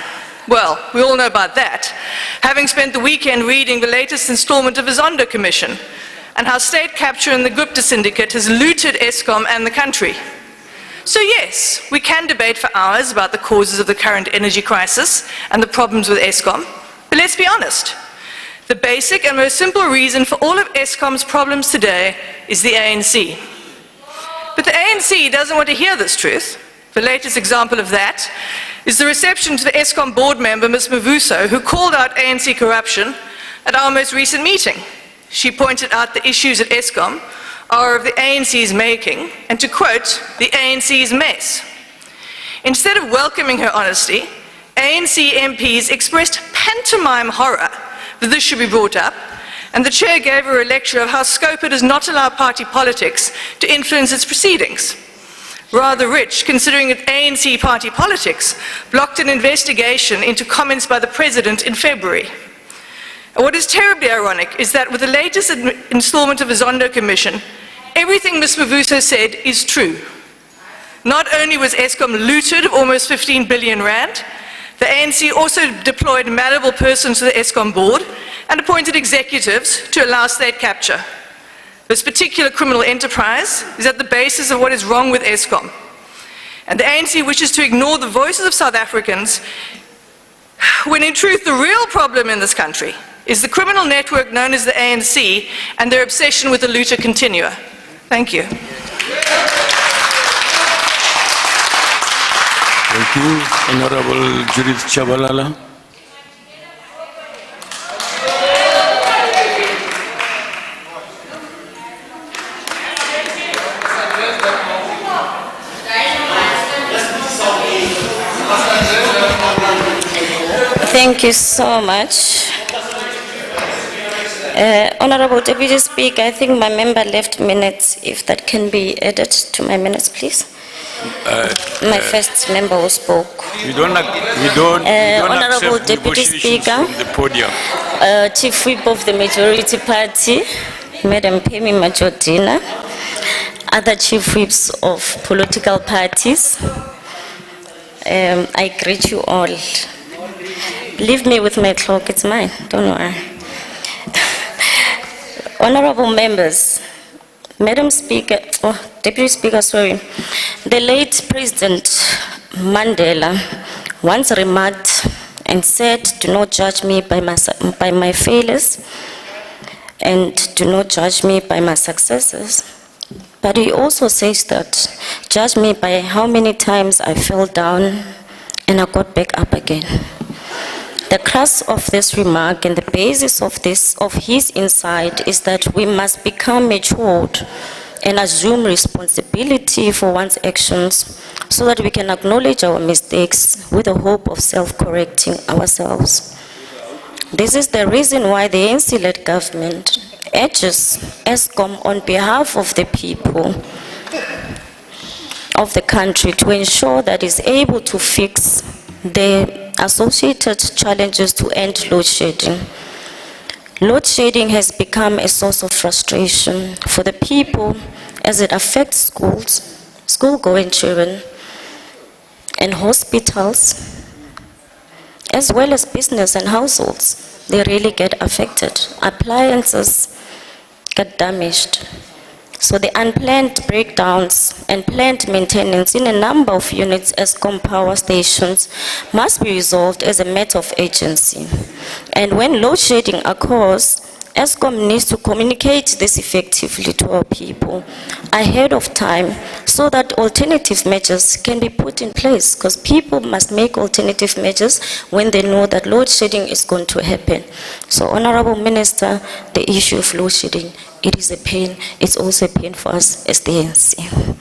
Well, we all know about that, having spent the weekend reading the latest installment of the Zondo Commission and how state capture in the Gupta syndicate has looted Eskom and the country. So yes, we can debate for hours about the causes of the current energy crisis and the problems with Eskom, but let's be honest. The basic and most simple reason for all of Eskom's problems today is the ANC. But the ANC doesn't want to hear this truth. The latest example of that is the reception to the Eskom board member, Ms. Mavuso, who called out ANC corruption at our most recent meeting. She pointed out the issues at Eskom are of the ANC's making, and to quote, the ANC's mess. Instead of welcoming her honesty, ANC MPs expressed pantomime horror that this should be brought up, and the chair gave her a lecture of how SCOPA does not allow party politics to influence its proceedings. Rather rich, considering that ANC party politics blocked an investigation into comments by the President in February. And what is terribly ironic is that with the latest installment of the Zondo Commission, everything Ms. Mavuso said is true. Not only was Eskom looted of almost 15 billion rand, the ANC also deployed malleable persons to the Eskom board and appointed executives to allow state capture. This particular criminal enterprise is at the basis of what is wrong with Eskom. And the ANC wishes to ignore the voices of South Africans, when in truth the real problem in this country is the criminal network known as the ANC and their obsession with the looter continua. Thank you. Thank you. Honorable Judith Chabalala. Thank you so much. Honorable Deputy Speaker, I think my member left minutes. If that can be added to my minutes, please. My first member who spoke. Honorable Deputy Speaker, from the podium. Chief Whip of the Majority Party, Madam Pemi Majodina, other Chief Whips of political parties, I greet you all. Leave me with my clock, it's mine, don't worry. Honorable members, Madam Speaker, Deputy Speaker, sorry. The late President Mandela once remarked and said, do not judge me by my failures and do not judge me by my successes. But he also says that, judge me by how many times I fell down and I got back up again. The crux of this remark and the basis of his insight is that we must become matured and assume responsibility for one's actions so that we can acknowledge our mistakes with the hope of self-correcting ourselves. This is the reason why the ANC-led government urges Eskom on behalf of the people of the country to ensure that it is able to fix the associated challenges to end load shedding. Load shedding has become a source of frustration for the people as it affects schools, school-going children, and hospitals, as well as business and households. They really get affected. Appliances get damaged. So the unplanned breakdowns and planned maintenance in a number of units Eskom power stations must be resolved as a matter of urgency. And when load shedding occurs, Eskom needs to communicate this effectively to our people ahead of time so that alternative measures can be put in place, because people must make alternative measures when they know that load shedding is going to happen. So, Honorable Minister, the issue of load shedding, it is a pain. It's also a pain for us as the ANC.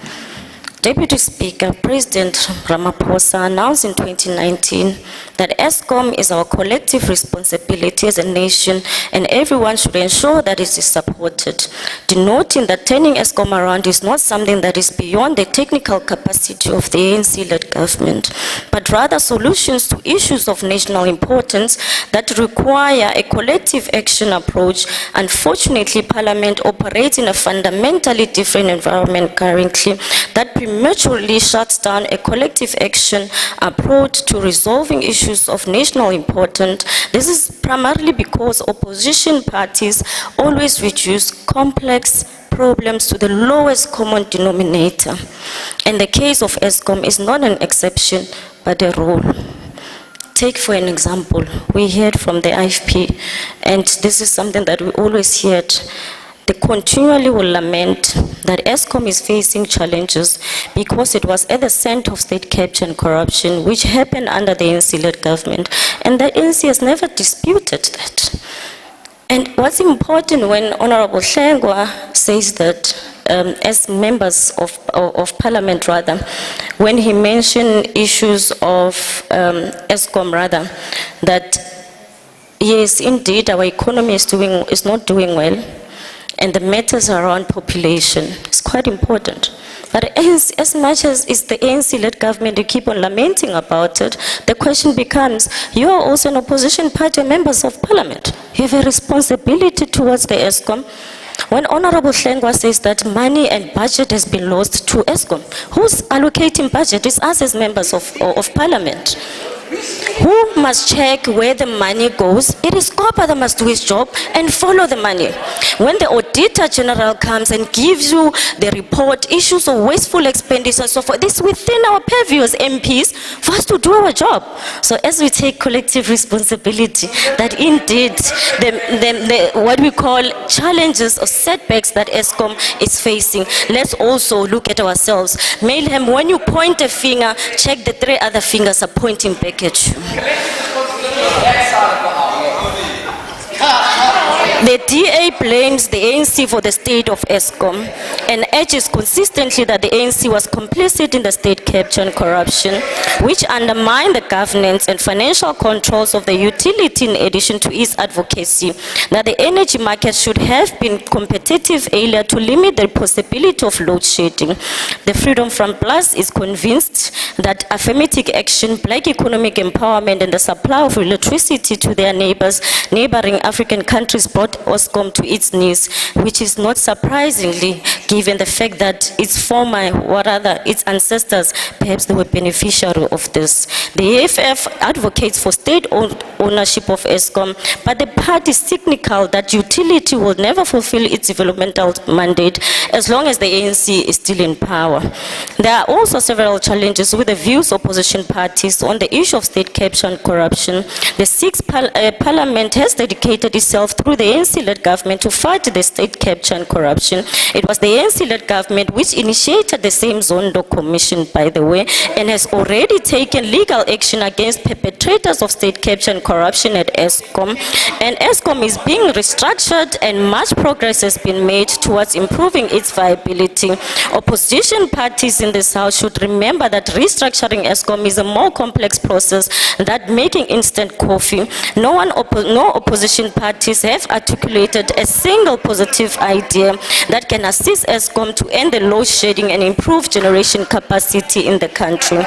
Deputy Speaker, President Ramaphosa announced in 2019 that Eskom is our collective responsibility as a nation and everyone should ensure that it is supported, denoting that turning Eskom around is not something that is beyond the technical capacity of the ANC-led government, but rather solutions to issues of national importance that require a collective action approach. Unfortunately, Parliament operates in a fundamentally different environment currently that prematurely shuts down a collective action approach to resolving issues of national importance. This is primarily because opposition parties always reduce complex problems to the lowest common denominator. And the case of Eskom is not an exception, but a rule. Take for an example, we heard from the IFP, and this is something that we always heard. They continually will lament that Eskom is facing challenges because it was at the center of state capture and corruption, which happened under the ANC-led government, and the ANC has never disputed that. And what's important when Honorable Hlengwa says that, as members of parliament rather, when he mentioned issues of Eskom rather, that yes, indeed, our economy is not doing well, and the matters around population is quite important. But as much as it's the ANC-led government, you keep on lamenting about it, the question becomes, you are also an opposition party, members of parliament. You have a responsibility towards the Eskom. When Honorable Hlengwa says that money and budget has been lost to Eskom, who's allocating budget? It's us as members of parliament. Who must check where the money goes? It is COPA that must do its job and follow the money. When the Auditor General comes and gives you the report, issues of wasteful expenditure and so forth, this is within our purview as MPs for us to do our job. So as we take collective responsibility, that indeed what we call challenges or setbacks that Eskom is facing, let's also look at ourselves. Mayhem, when you point a finger, check the 3 other fingers are pointing back at you. The DA blames the ANC for the state of Eskom and urges consistently that the ANC was complicit in the state capture and corruption, which undermine the governance and financial controls of the utility in addition to its advocacy that the energy market should have been competitive earlier to limit the possibility of load shedding. The Freedom Front Plus is convinced that affirmative action, black economic empowerment and the supply of electricity to their neighboring African countries brought Eskom to its knees, which is not surprisingly given the fact that its its ancestors, perhaps they were beneficiary of this. The EFF advocates for state ownership of Eskom, but the party is cynical that utility will never fulfill its developmental mandate as long as the ANC is still in power. There are also several challenges with the views of opposition parties on the issue of state capture and corruption. The 6th Parliament has dedicated itself through the ANC-led government to fight the state capture and corruption. It was the ANC-led government which initiated the same Zondo Commission, by the way, and has already taken legal action against perpetrators of state capture and corruption at Eskom. And Eskom is being restructured and much progress has been made towards improving its viability. Opposition parties in this House should remember that restructuring Eskom is a more complex process than making instant coffee. No opposition parties have articulated a single positive idea that can assist Eskom to end the load shedding and improve generation capacity in the country.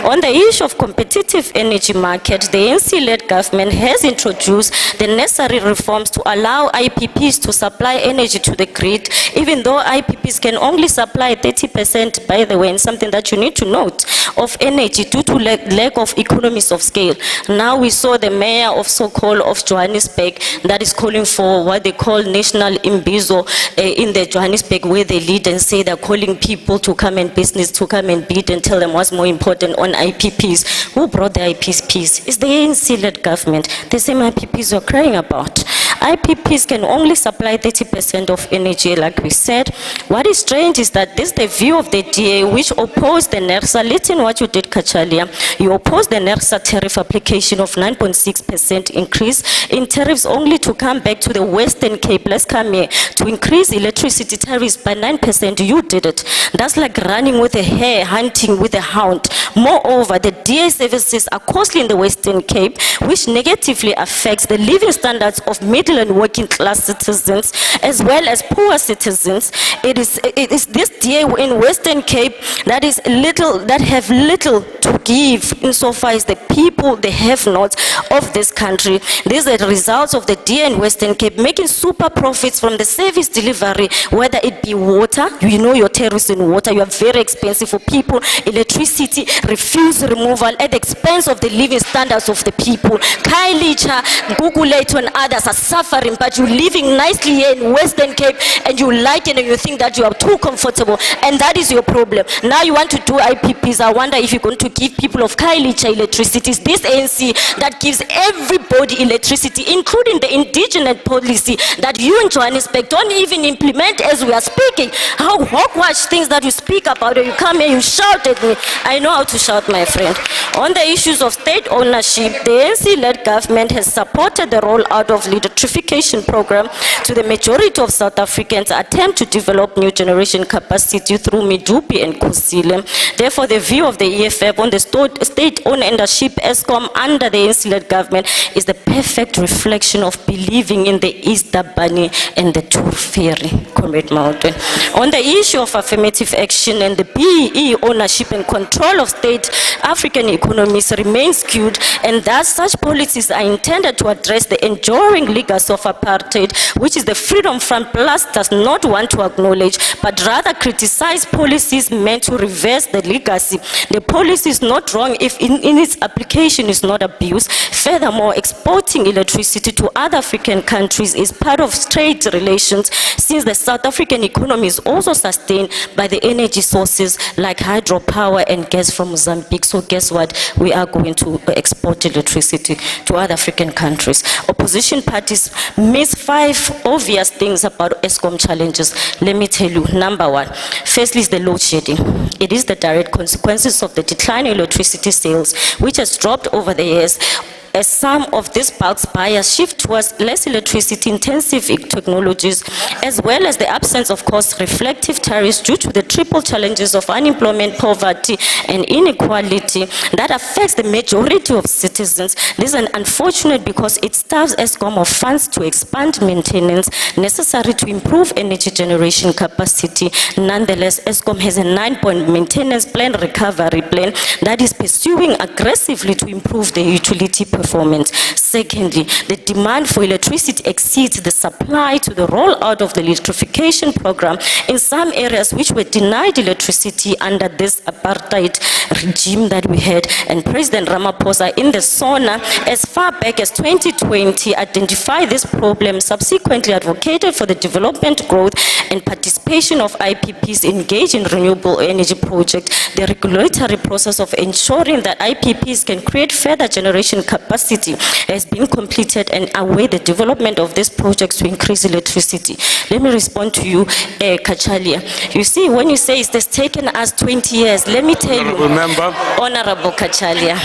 On the issue of competitive energy market, the ANC-led government has introduced the necessary reforms to allow IPPs to supply energy to the grid, even though IPPs can only supply 30%, by the way, and something that you need to note, of energy due to lack of economies of scale. Now we saw the mayor of so-called of Johannesburg that is calling for what they call national imbizo in the Johannesburg, where they lead and say they're calling people to come and business to come and bid and tell them what's more important on IPPs. Who brought the IPPs? It's the ANC-led government. The same IPPs you're crying about. IPPs can only supply 30% of energy, like we said. What is strange is that this is the view of the DA, which opposed the NERSA. Listen what you did, Kachalia. You opposed the NERSA tariff application of 9.6% increase in tariffs, only to come back to the Western Cape, let's come here, to increase electricity tariffs by 9%. You did it. That's like running with a hare, hunting with a hound. Moreover, the DA services are costly in the Western Cape, which negatively affects the living standards of middle and working class citizens, as well as poor citizens. It is this DA in Western Cape that have little to give insofar as the people, the have-nots of this country. These are the results of the DA in Western Cape making super profits from the service delivery, whether it be water, you know your tariffs in water, you are very expensive for people, electricity, refuse removal at the expense of the living standards of the people. Kailicha, Guguletu and others are suffering, but you're living nicely here in Western Cape, and you like it and you think that you are too comfortable, and that is your problem. Now you want to do IPPs. I wonder if you're going to give people of Khayelitsha electricity. This ANC that gives everybody electricity, including the indigenous policy that you in Johannesburg don't even implement as we are speaking. How hogwash things that you speak about, or you come here, you shout at me. I know how to shout, my friend. On the issues of state ownership, the ANC-led government has supported the rollout of electrification program to the majority of South Africans' attempt to develop new generation capacity through Medupi and Kusile. Therefore, the view of the EFF on the state-owned ownership Eskom under the ANC-led government is the perfect reflection of believing in the Easter Bunny and the Tour Ferry, Comrade Mountain. On the issue of affirmative action and the BEE ownership and control of state African economies remains skewed, and thus such policies are intended to address the enduring legacy of apartheid, which is the Freedom Front Plus does not want to acknowledge, but rather criticize policies meant to reverse the legacy. The policy is not wrong if in its application is not abuse. Furthermore, exporting electricity to other African countries is part of trade relations, since the South African economy is also sustained by the energy sources like hydropower and gas from Mozambique. So guess what? We are going to export electricity to other African countries. Opposition parties miss 5 obvious things about Eskom challenges. Let me tell you. Number 1, firstly is the load shedding. It is the direct consequences of the decline in electricity sales, which has dropped over the years, as some of these bulk buyers shift towards less electricity-intensive technologies, as well as the absence of cost-reflective tariffs due to the triple challenges of unemployment, poverty, and inequality that affects the majority of citizens. This is unfortunate because it starves Eskom of funds to expand maintenance necessary to improve energy generation capacity. Nonetheless, Eskom has a 9-point maintenance plan, recovery plan, that is pursuing aggressively to improve the utility performance. Secondly, the demand for electricity exceeds the supply to the rollout of the electrification program in some areas which were denied electricity under this apartheid regime that we had. And President Ramaphosa in the SONA as far back as 2020 identified this problem, subsequently advocated for the development, growth, and participation of IPPs engaged in renewable energy projects. The regulatory process of ensuring that IPPs can create further generation capacity has been completed and await the development of these projects to increase electricity. Let me respond to you, Kachalia. You see, when you say it has taken us 20 years, let me tell you, Honorable Kachalia,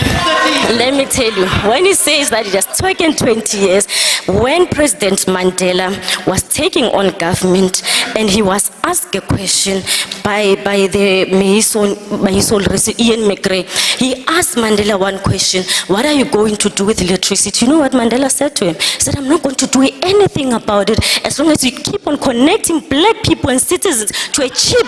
let me tell you, when he says that it has taken 20 years, when President Mandela was taking on government and he was asked a question by the Mahisol Ian McRae, he asked Mandela one question: what are you going to do with electricity? You know what Mandela said to him? He said, I'm not going to do anything about it as long as you keep on connecting black people and citizens to a cheap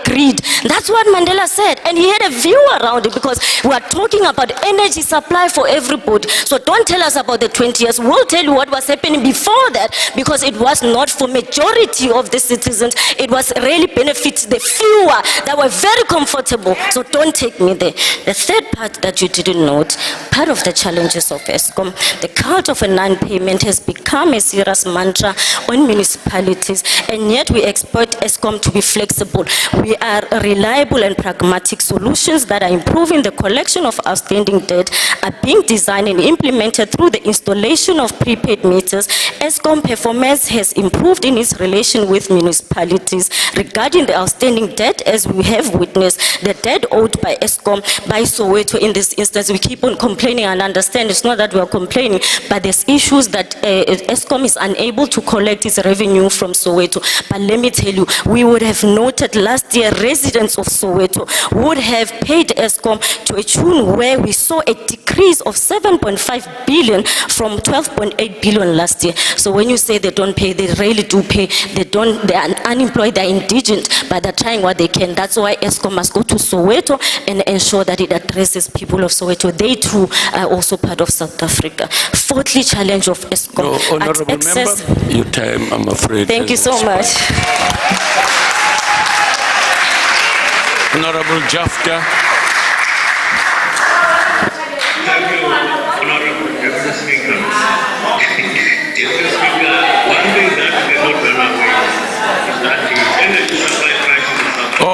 grid. That's what Mandela said, and he had a view around it, because we are talking about energy supply for everybody. So don't tell us about the 20 years. We'll tell you what was happening before that, because it was not for majority of the citizens. It was really benefits the fewer that were very comfortable. So don't take me there. The third part that you didn't note, part of the challenges of Eskom, the cult of a non-payment has become a serious mantra on municipalities, and yet we expect Eskom to be flexible. We are reliable and pragmatic solutions that are improving the collection of outstanding debt are being designed and implemented through the installation of prepaid meters. Eskom performance has improved in its relation with municipalities. Regarding the outstanding debt, as we have witnessed, the debt owed by Eskom by Soweto in this instance, we keep on complaining and understand it's not that we are complaining, but there's issues that Eskom is unable to collect its revenue from Soweto. But let me tell you, we would have noted last year residents of Soweto would have paid Eskom to a tune where we saw a decrease of 7.5 billion from 12.8 billion last year. So when you say they don't pay, they really do pay. They are unemployed, they're indigent, but they're trying what they can. That's why Eskom must go to Soweto and ensure that it addresses people of Soweto. They too are also part of South Africa. Fourthly, challenge of Eskom. No, honorable member, your time, I'm afraid. Thank you so much. Honorable Jafta. Thank you, Honorable Deputy Speaker. Deputy Speaker,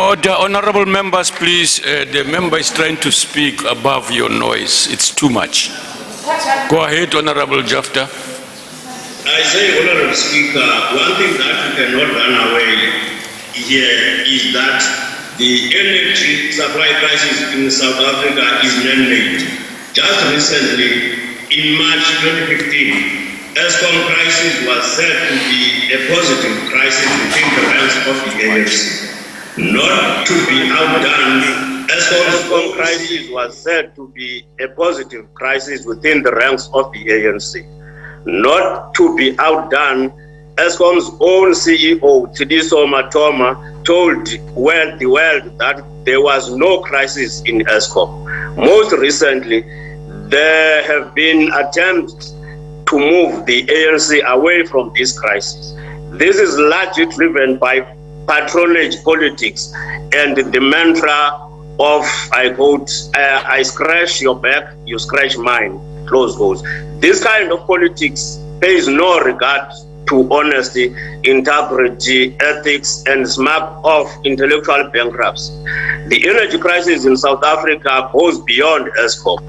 Order, honorable members, please. The member is trying to speak above your noise. It's too much. Go ahead, Honorable Jafta. I say, Honorable Speaker, one thing that we cannot run away here is that the energy supply crisis in South Africa is man-made. Just recently, in March 2015, Eskom crisis was said to be a positive crisis within the ranks of the ANC. Not to be outdone, Eskom crisis was said to be a positive crisis within the ranks of the ANC. Not to be outdone, Eskom's own CEO, Tidiso Matoma, told the world that there was no crisis in Eskom. Most recently, there have been attempts to move the ANC away from this crisis. This is largely driven by patronage politics and the mantra of, I quote, I scratch your back, you scratch mine, close quotes. This kind of politics pays no regard to honesty, integrity, ethics, and smack of intellectual bankruptcy. The energy crisis in South Africa goes beyond Eskom.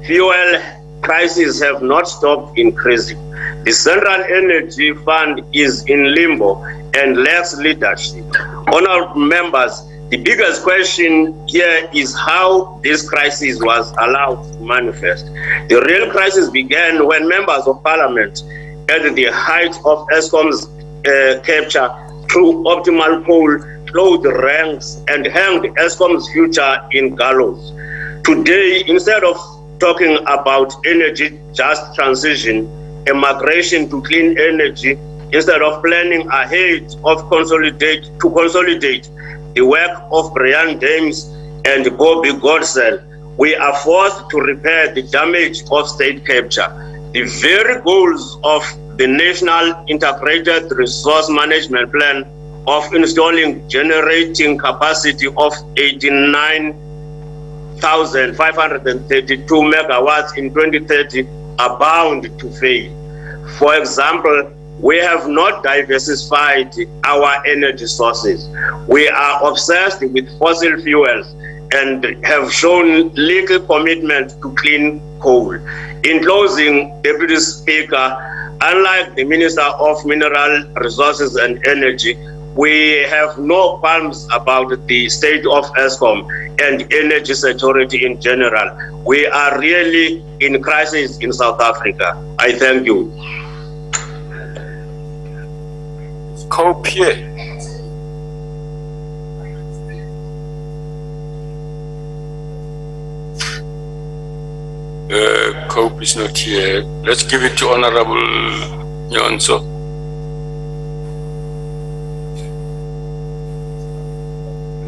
Fuel prices have not stopped increasing. The Central Energy Fund is in limbo and lacks leadership. Honourable members, the biggest question here is how this crisis was allowed to manifest. The real crisis began when members of parliament, at the height of Eskom's capture through optimal poll, closed ranks and hanged Eskom's future in gallows. Today, instead of talking about energy just transition, a migration to clean energy, instead of planning ahead of consolidate the work of Brian James and Bobby Godsell, we are forced to repair the damage of state capture. The very goals of the National Integrated Resource Management Plan of installing generating capacity of 89,532 megawatts in 2030 are bound to fail. For example, we have not diversified our energy sources. We are obsessed with fossil fuels and have shown little commitment to clean coal. In closing, Deputy Speaker, unlike the Minister of Mineral Resources and Energy, we have no qualms about the state of Eskom and energy security in general. We are really in crisis in South Africa. I thank you. Kopje. Cope is not here. Let's give it to Honorable Nyonso.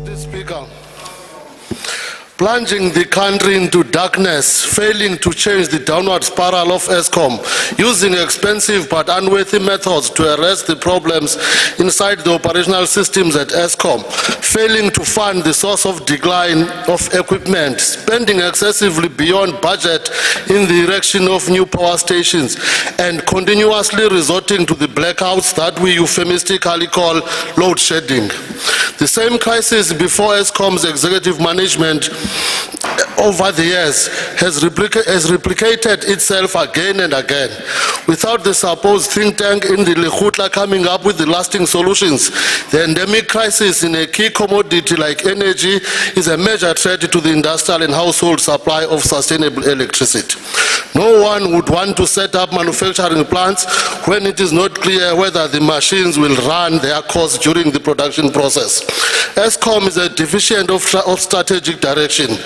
Mr. Speaker, plunging the country into darkness, failing to change the downward spiral of Eskom, using expensive but unworthy methods to arrest the problems inside the operational systems at Eskom, failing to fund the source of decline of equipment, spending excessively beyond budget in the erection of new power stations, and continuously resorting to the blackouts that we euphemistically call load shedding. The same crisis before Eskom's executive management over the years has replicated itself again and again. Without the supposed think tank in the Lekgotla coming up with the lasting solutions, the endemic crisis in a key commodity like energy is a major threat to the industrial and household supply of sustainable electricity. No one would want to set up manufacturing plants when it is not clear whether the machines will run their course during the production process. Eskom is a deficient of strategic direction.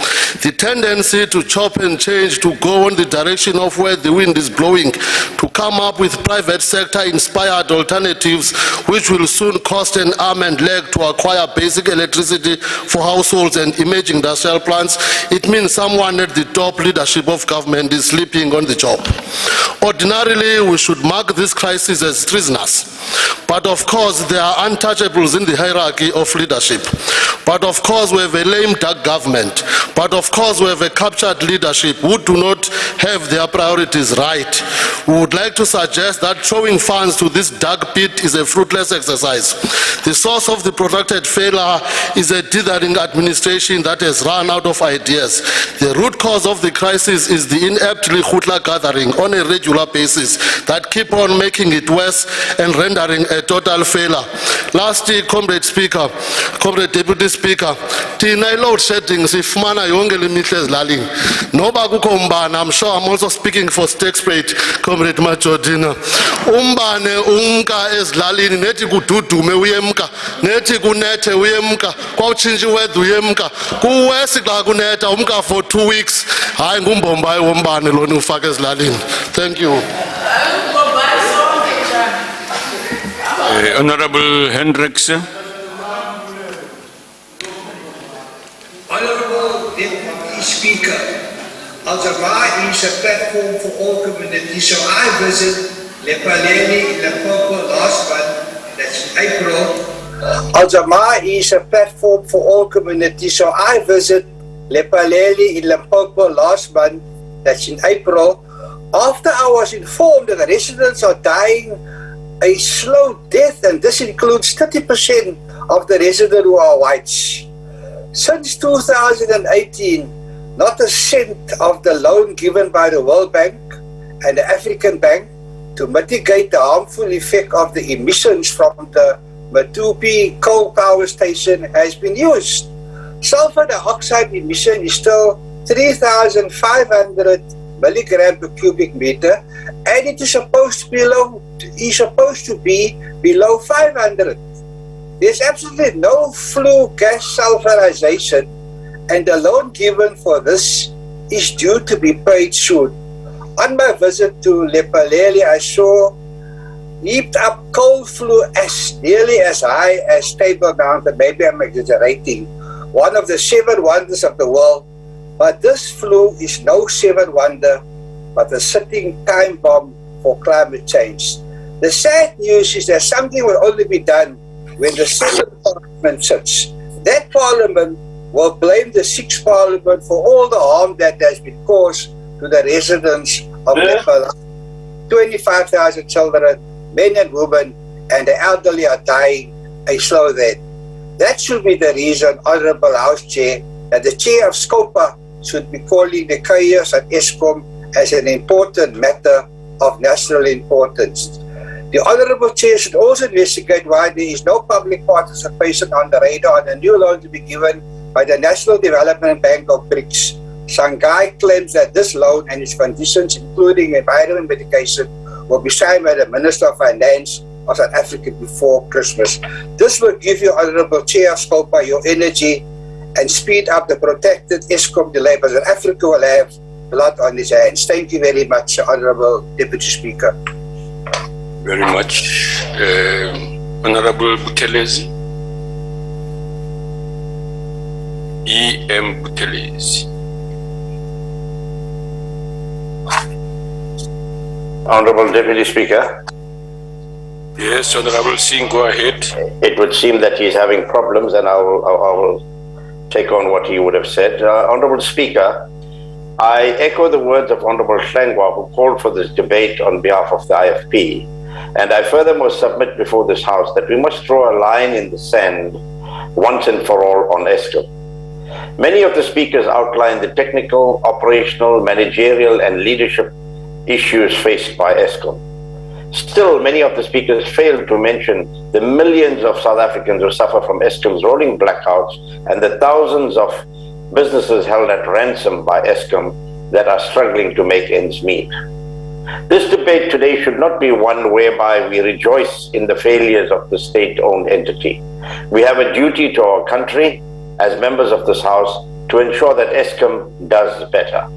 The tendency to chop and change, to go in the direction of where the wind is blowing, to come up with private sector inspired alternatives which will soon cost an arm and leg to acquire basic electricity for households and emerging industrial plants. It means someone at the top leadership of government is sleeping on the job. Ordinarily, we should mark this crisis as treasonous. But of course, there are untouchables in the hierarchy of leadership. But of course, we have a lame duck government. But of course, we have a captured leadership who do not have their priorities right. We would like to suggest that throwing funds to this dark pit is a fruitless exercise. The source of the protracted failure is a dithering administration that has run out of ideas. The root cause of the crisis is the ineptly hoodla gathering on a regular basis that keep on making it worse and rendering a total failure. Lastly, Comrade Deputy Speaker, tina load shedding sifumana yonke lemihla ezilalini. Noba kukho umbane, I'm sure I'm also speaking for Stakespate, Comrade Majodina. Umbane unka ezilalini nethi kududume uyemka, nethi kunethe uyemka, kwawutshintsha iweather uyemka. Kuwesi xa kunetha umka for 2 weeks. Hayi ngumbombayi wombane lona ufaka ezilalini. Thank you. Honorable Hendricks. Honorable Deputy Speaker, Al-Jabaa is a platform for all communities, so I visit Lepaleli in Limpopo last month, that's in April. Al-Jabaa is a platform for all communities, so I visit Lepaleli in Limpopo last month, that's in April. After I was informed that the residents are dying a slow death, and this includes 30% of the residents who are whites. Since 2018, not a cent of the loan given by the World Bank and the African Bank to mitigate the harmful effect of the emissions from the Matupi coal power station has been used. Sulfur dioxide emission is still 3,500 milligram per cubic meter, and it is supposed to be below 500. There's absolutely no flue gas sulfurization, and the loan given for this is due to be paid soon. On my visit to Lepaleli, I saw heaped up coal flue ash nearly as high as Table Mountain. Maybe I'm exaggerating. One of the 7 wonders of the world. But this flue is no 7 wonder, but a sitting time bomb for climate change. The sad news is that something will only be done when the 7th Parliament sits. That Parliament will blame the 6th Parliament for all the harm that has been caused to the residents of Nepal. 25,000 children, men and women, and the elderly are dying a slow death. That should be the reason, Honourable House Chair, that the Chair of SCOPA should be calling the chaos at Eskom as an important matter of national importance. The Honourable Chair should also investigate why there is no public participation on the radar on a new loan to be given by the National Development Bank of BRICS. Shanghai claims that this loan and its conditions, including environment mitigation, will be signed by the Minister of Finance of South Africa before Christmas. This will give you, Honourable Chair of SCOPA, your energy and speed up the protected Eskom delay, but South Africa will have blood on its hands. Thank you very much, Honourable Deputy Speaker. Very much. Honorable Buthelezi. E.M. Buthelezi. Honorable Deputy Speaker. Yes, Honorable Singh, go ahead. It would seem that he is having problems, and I will take on what he would have said. Honorable Speaker, I echo the words of Honorable Hlengwa, who called for this debate on behalf of the IFP. And I furthermore submit before this House that we must draw a line in the sand once and for all on Eskom. Many of the speakers outlined the technical, operational, managerial, and leadership issues faced by Eskom. Still, many of the speakers failed to mention the millions of South Africans who suffer from Eskom's rolling blackouts and the thousands of businesses held at ransom by Eskom that are struggling to make ends meet. This debate today should not be one whereby we rejoice in the failures of the state-owned entity. We have a duty to our country as members of this House to ensure that Eskom does better.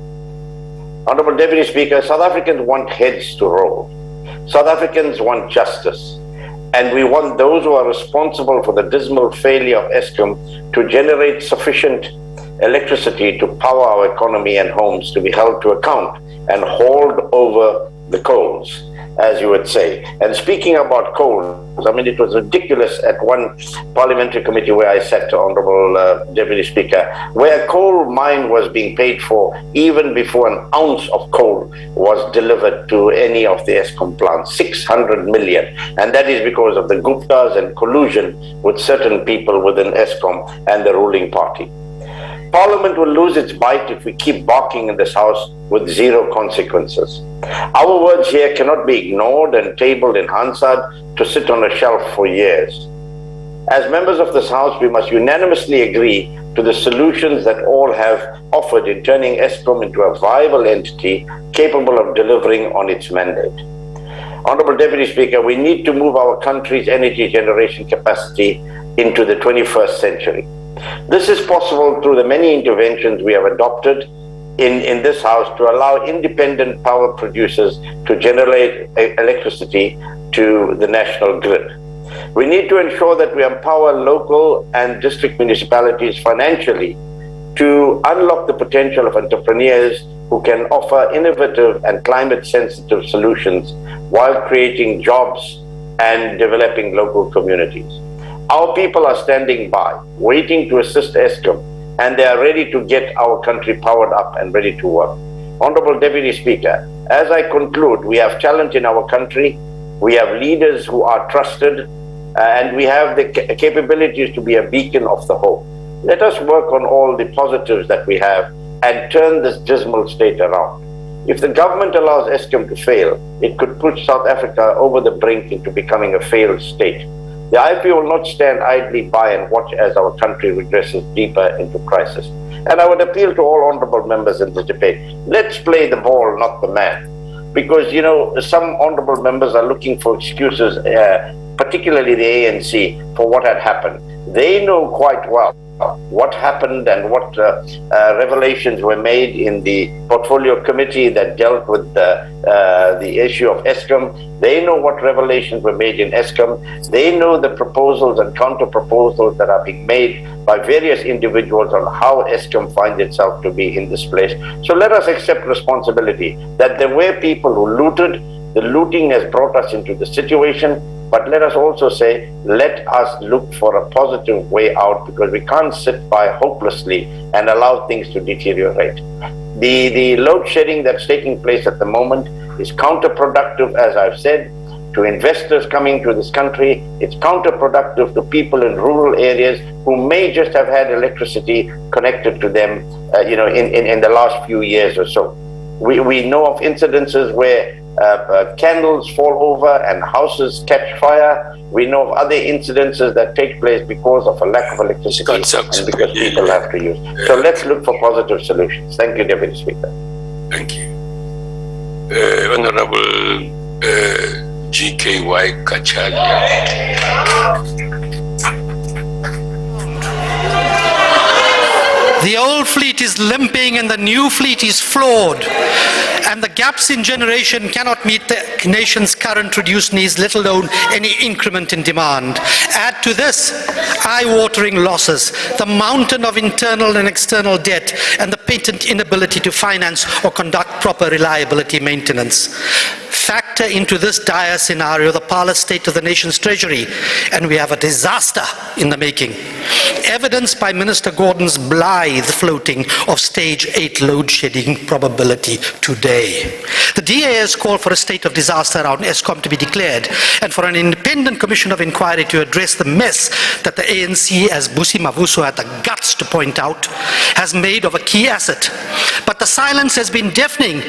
Honorable Deputy Speaker, South Africans want heads to roll. South Africans want justice. And we want those who are responsible for the dismal failure of Eskom to generate sufficient electricity to power our economy and homes to be held to account and hauled over the coals. as you would say. And speaking about coal, I mean, it was ridiculous at one parliamentary committee where I sat, Honourable Deputy Speaker, where a coal mine was being paid for even before an ounce of coal was delivered to any of the Eskom plants, 600 million. And that is because of the Guptas and collusion with certain people within Eskom and the ruling party. Parliament will lose its bite if we keep barking in this House with zero consequences. Our words here cannot be ignored and tabled in Hansard to sit on a shelf for years. As members of this House, we must unanimously agree to the solutions that all have offered in turning Eskom into a viable entity capable of delivering on its mandate. Honourable Deputy Speaker, we need to move our country's energy generation capacity into the 21st century. This is possible through the many interventions we have adopted in this House to allow independent power producers to generate electricity to the national grid. We need to ensure that we empower local and district municipalities financially to unlock the potential of entrepreneurs who can offer innovative and climate-sensitive solutions while creating jobs and developing local communities. Our people are standing by, waiting to assist Eskom, and they are ready to get our country powered up and ready to work. Honourable Deputy Speaker, as I conclude, we have talent in our country, we have leaders who are trusted, and we have the capabilities to be a beacon of the hope. Let us work on all the positives that we have and turn this dismal state around. If the government allows Eskom to fail, it could put South Africa over the brink into becoming a failed state. The IFP will not stand idly by and watch as our country regresses deeper into crisis. And I would appeal to all honourable members in this debate, let's play the ball, not the man. Because, you know, some honourable members are looking for excuses, particularly the ANC, for what had happened. They know quite well what happened and what revelations were made in the portfolio committee that dealt with the issue of Eskom. They know what revelations were made in Eskom. They know the proposals and counter proposals that are being made by various individuals on how Eskom finds itself to be in this place. So let us accept responsibility that there were people who looted. The looting has brought us into the situation. But let us also say, let us look for a positive way out, because we can't sit by hopelessly and allow things to deteriorate. The load shedding that's taking place at the moment is counterproductive, as I've said, to investors coming to this country. It's counterproductive to people in rural areas who may just have had electricity connected to them, in the last few years or so. We know of incidences where candles fall over and houses catch fire. We know of other incidences that take place because of a lack of electricity and because people have to use. So let's look for positive solutions. Thank you, Deputy Speaker. Thank you. Honorable GKY Kachalia. The old fleet is limping and the new fleet is flawed. And the gaps in generation cannot meet the nation's current reduced needs, let alone any increment in demand. Add to this eye-watering losses, the mountain of internal and external debt, and the patent inability to finance or conduct proper reliability maintenance. Factor into this dire scenario the parlous state of the nation's treasury, and we have a disaster in the making. Evidenced by Minister Gordon's blithe floating of stage 8 load shedding probability today. The DA has called for a state of disaster around Eskom to be declared, and for an independent commission of inquiry to address the mess that the ANC, as Busi Mavuso had the guts to point out, has made of a key asset. But the silence has been deafening,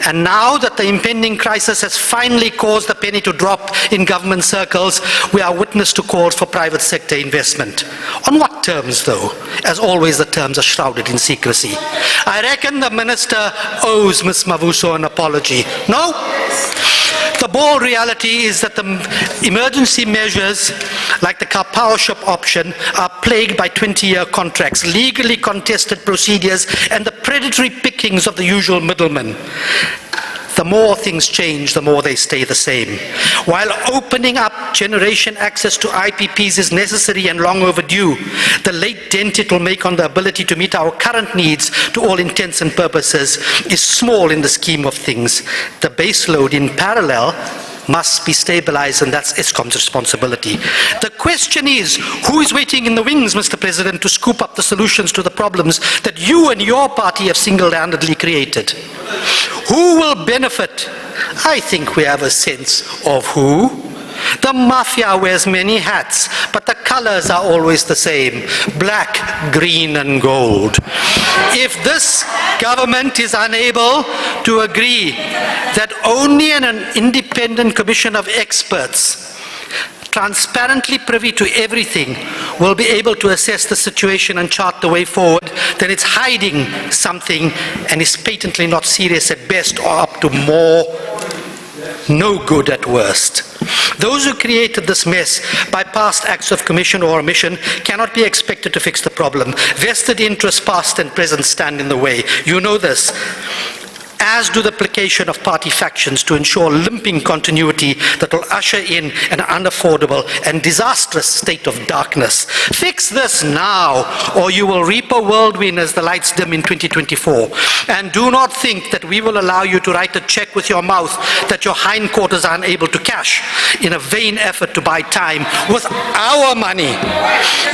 and now that the impending crisis has finally caused the penny to drop in government circles, we are witness to calls for private sector investment. On what terms, though? As always, the terms are shrouded in secrecy. I reckon the minister owes Ms. Mavuso an apology. No? The bold reality is that the emergency measures, like the power shop option, are plagued by 20-year contracts, legally contested procedures, and the predatory pickings of the usual middlemen. The more things change, the more they stay the same. While opening up generation access to IPPs is necessary and long overdue, the late dent it will make on the ability to meet our current needs to all intents and purposes is small in the scheme of things. The base load in parallel must be stabilized, and that's Eskom's responsibility. The question is, who is waiting in the wings, Mr. President, to scoop up the solutions to the problems that you and your party have single-handedly created? Who will benefit? I think we have a sense of who. The mafia wears many hats, but the colors are always the same: black, green, and gold. If this government is unable to agree that only an independent commission of experts, transparently privy to everything, will be able to assess the situation and chart the way forward, then it's hiding something and is patently not serious at best, or up to more no good at worst. Those who created this mess by past acts of commission or omission cannot be expected to fix the problem. Vested interests, past and present, stand in the way. You know this, as do the placation of party factions to ensure limping continuity that will usher in an unaffordable and disastrous state of darkness. Fix this now, or you will reap a whirlwind as the lights dim in 2024. And do not think that we will allow you to write a check with your mouth that your hindquarters are unable to cash in a vain effort to buy time with our money.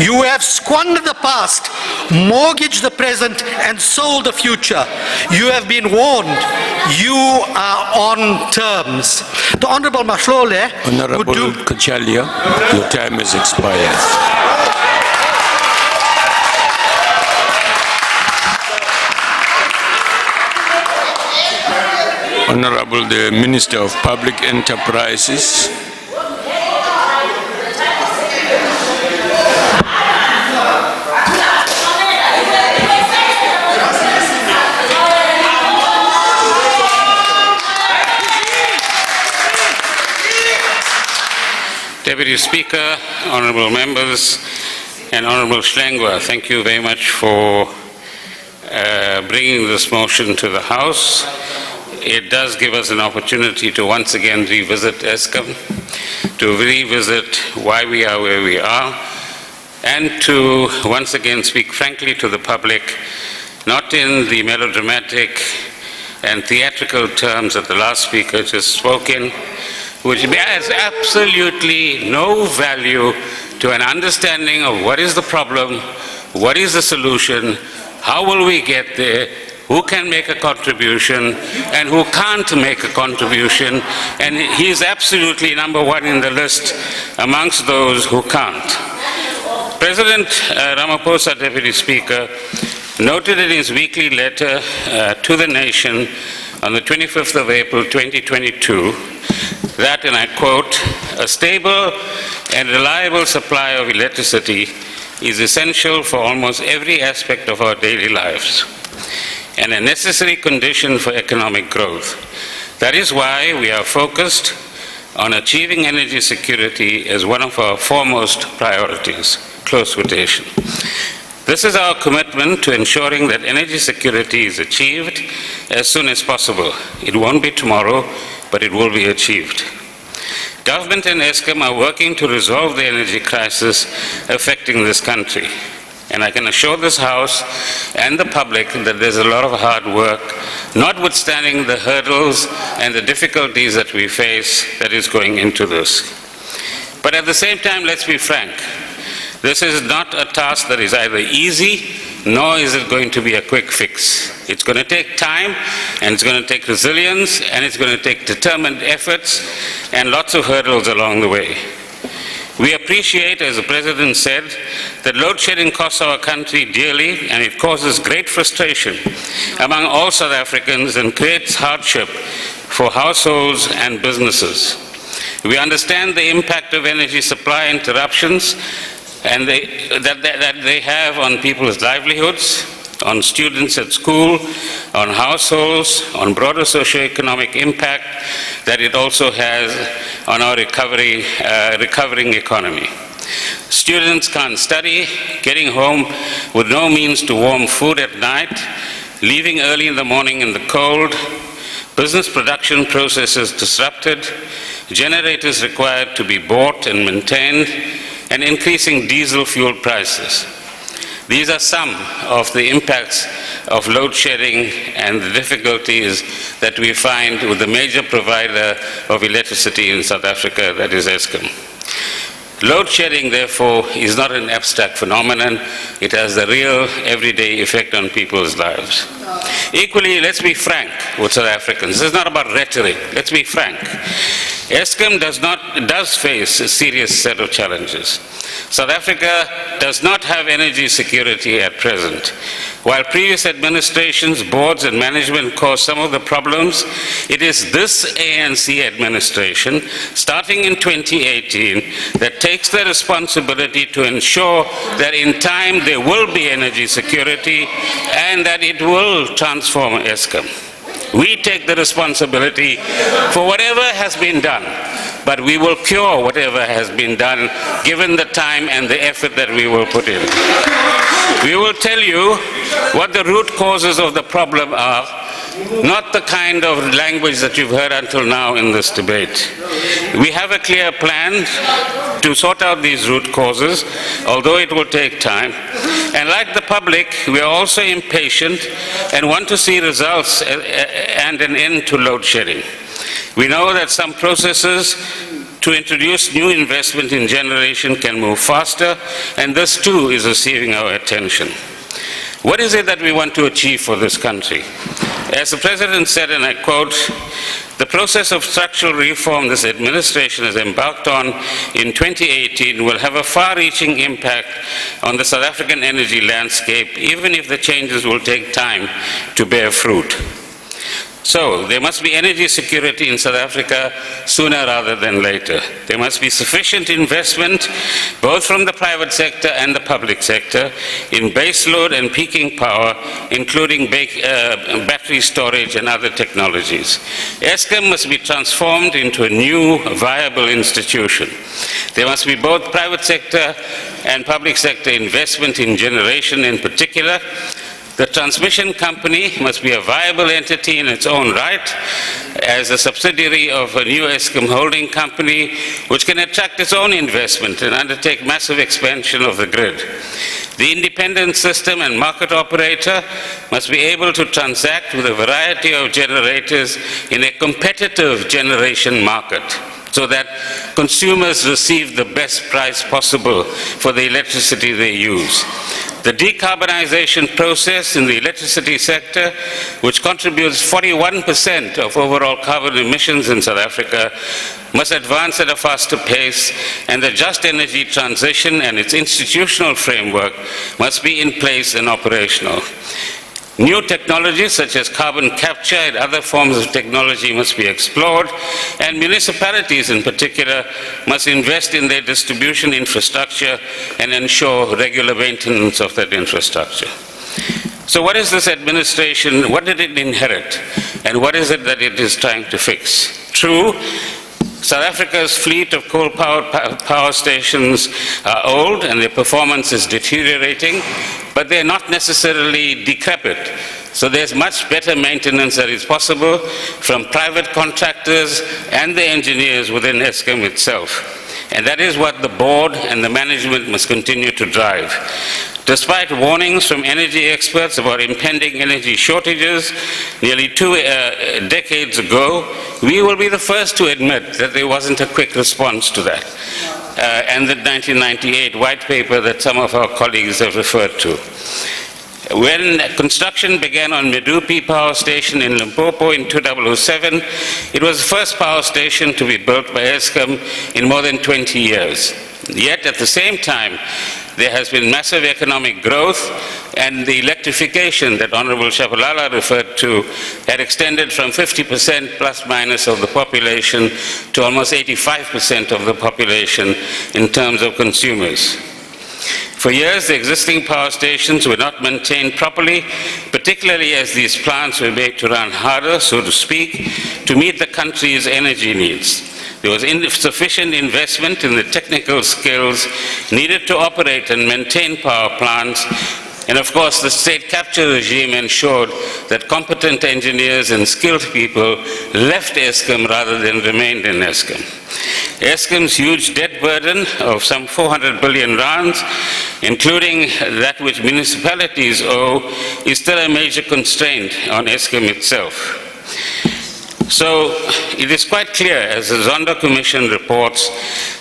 You have squandered the past, mortgaged the present, and sold the future. You have been warned. You are on terms. The Honorable Mahlole Honorable Kachalia, your time has expired. Honorable the Minister of Public Enterprises. Deputy Speaker, honourable members, and Honourable Schlengwa, thank you very much for bringing this motion to the House. It does give us an opportunity to once again revisit Eskom, to revisit why we are where we are, and to once again speak frankly to the public, not in the melodramatic and theatrical terms that the last speaker just spoke in, which has absolutely no value to an understanding of what is the problem, what is the solution, how will we get there, who can make a contribution and who can't make a contribution, and he is absolutely number one in the list amongst those who can't. President Ramaphosa, Deputy Speaker, noted in his weekly letter to the nation on the 25th of April 2022 that, and I quote, "A stable and reliable supply of electricity is essential for almost every aspect of our daily lives and a necessary condition for economic growth. That is why we are focused on achieving energy security as one of our foremost priorities." Close quotation. This is our commitment to ensuring that energy security is achieved as soon as possible. It won't be tomorrow, but it will be achieved. Government and Eskom are working to resolve the energy crisis affecting this country. And I can assure this House and the public that there's a lot of hard work, notwithstanding the hurdles and the difficulties that we face that is going into this. But at the same time, let's be frank. This is not a task that is either easy, nor is it going to be a quick fix. It's going to take time, and it's going to take resilience, and it's going to take determined efforts, and lots of hurdles along the way. We appreciate, as the President said, that load shedding costs our country dearly, and it causes great frustration among all South Africans and creates hardship for households and businesses. We understand the impact of energy supply interruptions and that they have on people's livelihoods, on students at school, on households, on broader socioeconomic impact that it also has on our recovering economy. Students can't study, getting home with no means to warm food at night, leaving early in the morning in the cold, business production processes disrupted, generators required to be bought and maintained, and increasing diesel fuel prices. These are some of the impacts of load shedding and the difficulties that we find with the major provider of electricity in South Africa, that is Eskom. Load shedding, therefore, is not an abstract phenomenon. It has a real, everyday effect on people's lives. Equally, let's be frank with South Africans. This is not about rhetoric. Let's be frank. Eskom does face a serious set of challenges. South Africa does not have energy security at present. While previous administrations, boards and management caused some of the problems, it is this ANC administration, starting in 2018, that takes the responsibility to ensure that in time there will be energy security and that it will transform Eskom. We take the responsibility for whatever has been done, but we will cure whatever has been done given the time and the effort that we will put in. We will tell you what the root causes of the problem are, not the kind of language that you've heard until now in this debate. We have a clear plan to sort out these root causes, although it will take time. And like the public, we are also impatient and want to see results and an end to load shedding. We know that some processes to introduce new investment in generation can move faster, and this too is receiving our attention. What is it that we want to achieve for this country? As the President said, and I quote, "The process of structural reform this administration has embarked on in 2018 will have a far-reaching impact on the South African energy landscape, even if the changes will take time to bear fruit." So, there must be energy security in South Africa sooner rather than later. There must be sufficient investment, both from the private sector and the public sector, in baseload and peaking power, including battery storage and other technologies. Eskom must be transformed into a new, viable institution. There must be both private sector and public sector investment in generation in particular. The transmission company must be a viable entity in its own right as a subsidiary of a new Eskom holding company which can attract its own investment and undertake massive expansion of the grid. The independent system and market operator must be able to transact with a variety of generators in a competitive generation market, so that consumers receive the best price possible for the electricity they use. The decarbonization process in the electricity sector, which contributes 41% of overall carbon emissions in South Africa, must advance at a faster pace, and the just energy transition and its institutional framework must be in place and operational. New technologies such as carbon capture and other forms of technology must be explored, and municipalities in particular must invest in their distribution infrastructure and ensure regular maintenance of that infrastructure. So what is this administration, what did it inherit, and what is it that it is trying to fix? True, South Africa's fleet of coal-powered power stations are old and their performance is deteriorating, but they're not necessarily decrepit. So there's much better maintenance that is possible from private contractors and the engineers within Eskom itself. And that is what the board and the management must continue to drive. Despite warnings from energy experts about impending energy shortages nearly 2 decades ago, we will be the first to admit that there wasn't a quick response to that. And the 1998 white paper that some of our colleagues have referred to. When construction began on Medupi Power Station in Limpopo in 2007, it was the first power station to be built by Eskom in more than 20 years. Yet at the same time, there has been massive economic growth, and the electrification that Honorable Shabalala referred to had extended from 50% plus minus of the population to almost 85% of the population in terms of consumers. For years, the existing power stations were not maintained properly, particularly as these plants were made to run harder, so to speak, to meet the country's energy needs. There was insufficient investment in the technical skills needed to operate and maintain power plants, And of course, the state capture regime ensured that competent engineers and skilled people left Eskom rather than remained in Eskom. Eskom's huge debt burden of some 400 billion rands, including that which municipalities owe, is still a major constraint on Eskom itself. So it is quite clear, as the Zondo Commission reports,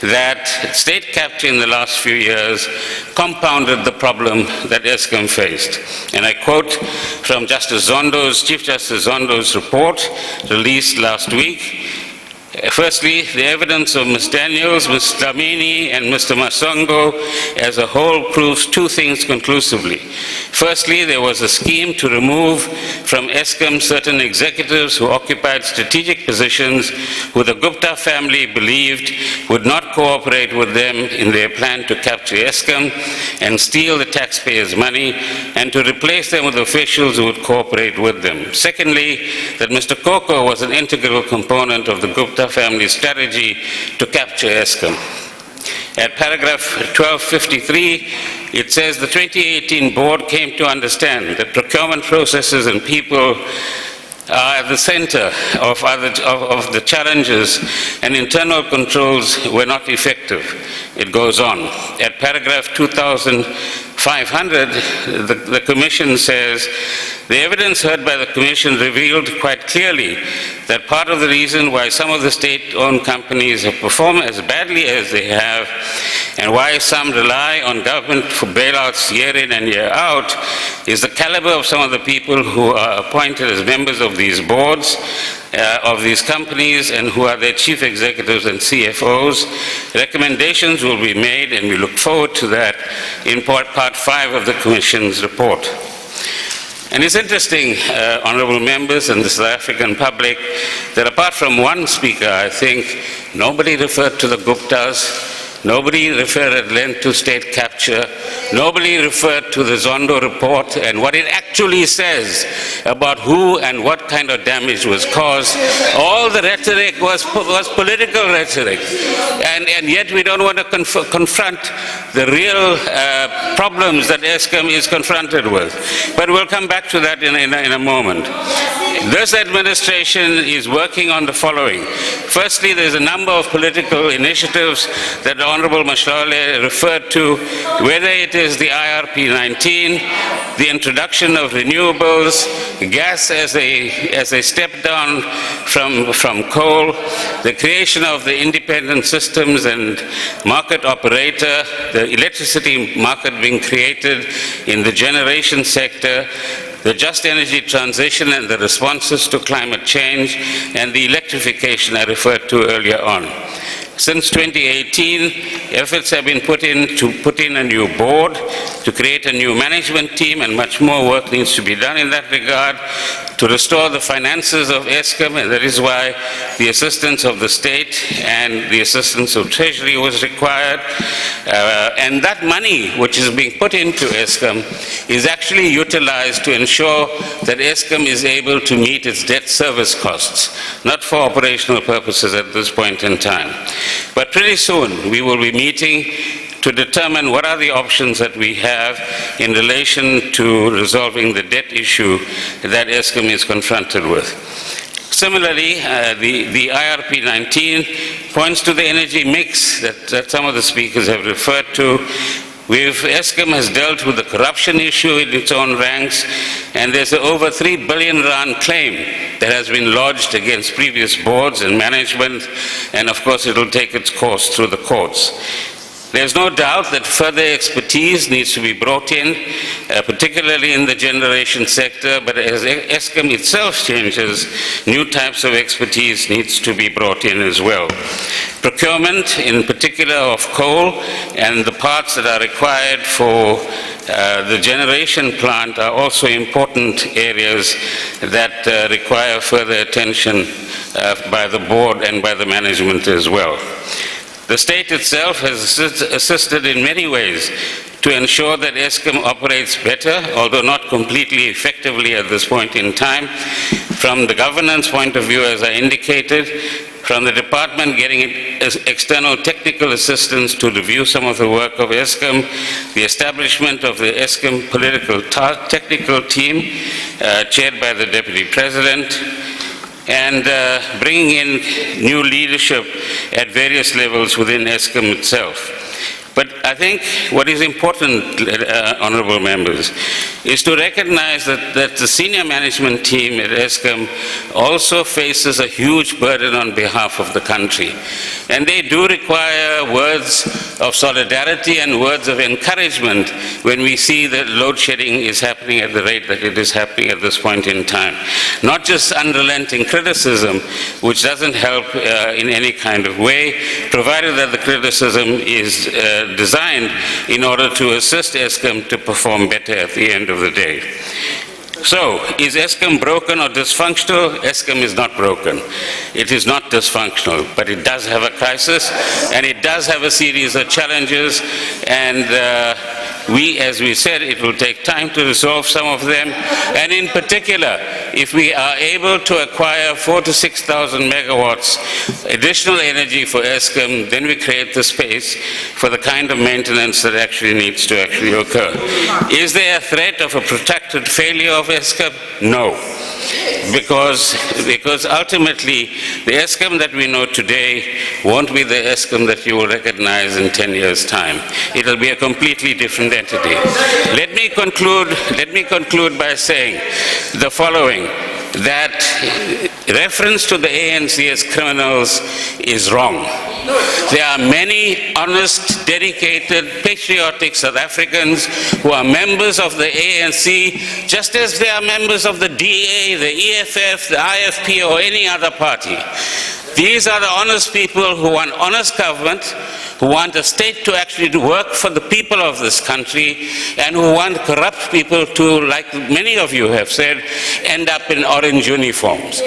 that state capture in the last few years compounded the problem that Eskom faced. And I quote from Chief Justice Zondo's report released last week. Firstly, the evidence of Ms. Daniels, Ms. Dlamini, and Mr. Masongo as a whole proves two things conclusively. Firstly, there was a scheme to remove from Eskom certain executives who occupied strategic positions who the Gupta family believed would not cooperate with them in their plan to capture Eskom and steal the taxpayers' money, and to replace them with officials who would cooperate with them. Secondly, that Mr. Koko was an integral component of the Gupta family's strategy to capture Eskom. At paragraph 1253, it says the 2018 board came to understand that procurement processes and people are at the center of the challenges, and internal controls were not effective. It goes on. At paragraph 2500, the Commission says, the evidence heard by the Commission revealed quite clearly that part of the reason why some of the state-owned companies have performed as badly as they have, and why some rely on government for bailouts year in and year out, is the caliber of some of the people who are appointed as members of these boards, of these companies, and who are their chief executives and CFOs. Recommendations will be made, and we look forward to that in part 5 of the Commission's report. And it's interesting, honorable members and the South African public, that apart from one speaker, I think, nobody referred to the Guptas, nobody referred at length to state capture, nobody referred to the Zondo report and what it actually says about who and what kind of damage was caused. All the rhetoric was political rhetoric. And yet we don't want to confront the real problems that Eskom is confronted with. But we'll come back to that in a moment. This administration is working on the following. Firstly, there's a number of political initiatives that the Honorable Mashlale referred to, whether it is the IRP-19, the introduction of renewables, gas as a step down from coal, the creation of the independent systems and market operator, the electricity market being created in the generation sector, the just energy transition and the responses to climate change, and the electrification I referred to earlier on. Since 2018, efforts have been put in to put in a new board, to create a new management team, and much more work needs to be done in that regard to restore the finances of Eskom, and that is why the assistance of the state and the assistance of Treasury was required. And that money which is being put into Eskom is actually utilized to ensure that Eskom is able to meet its debt service costs, not for operational purposes at this point in time. But pretty soon we will be meeting to determine what are the options that we have in relation to resolving the debt issue that Eskom is confronted with. Similarly, the IRP-19 points to the energy mix that some of the speakers have referred to. Eskom has dealt with the corruption issue in its own ranks, and there's an over 3 billion rand claim that has been lodged against previous boards and management, and of course it will take its course through the courts. There's no doubt that further expertise needs to be brought in, particularly in the generation sector, but as Eskom itself changes, new types of expertise needs to be brought in as well. Procurement, in particular of coal, and the parts that are required for the generation plant are also important areas that require further attention by the board and by the management as well. The state itself has assisted in many ways to ensure that Eskom operates better, although not completely effectively at this point in time. From the governance point of view, as I indicated, from the department getting external technical assistance to review some of the work of Eskom, the establishment of the Eskom political technical team, chaired by the Deputy President, and bringing in new leadership at various levels within Eskom itself. But I think what is important, honorable members, is to recognize that the senior management team at Eskom also faces a huge burden on behalf of the country. And they do require words of solidarity and words of encouragement when we see that load shedding is happening at the rate that it is happening at this point in time. Not just unrelenting criticism, which doesn't help in any kind of way, provided that the criticism is designed in order to assist Eskom to perform better at the end of the day. So, is Eskom broken or dysfunctional? Eskom is not broken. It is not dysfunctional, but it does have a crisis, and it does have a series of challenges, and as we said, it will take time to resolve some of them, and in particular, if we are able to acquire 4,000 to 6,000 megawatts additional energy for Eskom, then we create the space for the kind of maintenance that actually needs to actually occur. Is there a threat of a protracted failure of Eskom? No. Because ultimately, the Eskom that we know today won't be the Eskom that you will recognize in 10 years' time. It will be a completely different entity. Let me conclude by saying the following, that reference to the ANC as criminals is wrong. There are many honest, dedicated, patriotic South Africans who are members of the ANC, just as they are members of the DA, the EFF, the IFP, or any other party. These are the honest people who want honest government, who want a state to actually work for the people of this country, and who want corrupt people to, like many of you have said, end up in orange uniforms.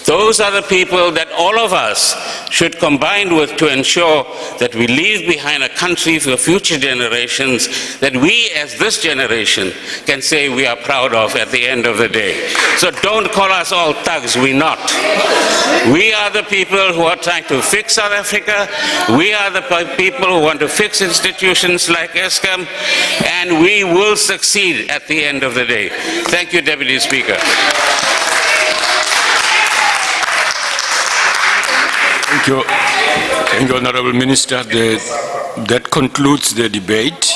Those are the people that all of us should combine with to ensure that we leave behind a country for future generations that we as this generation can say we are proud of at the end of the day. So don't call us all thugs, we're not. We are the people who are trying to fix South Africa. We are the people who want to fix institutions like Eskom, and we will succeed at the end of the day. Thank you, Deputy Speaker. Thank you, Honorable Minister. That concludes the debate.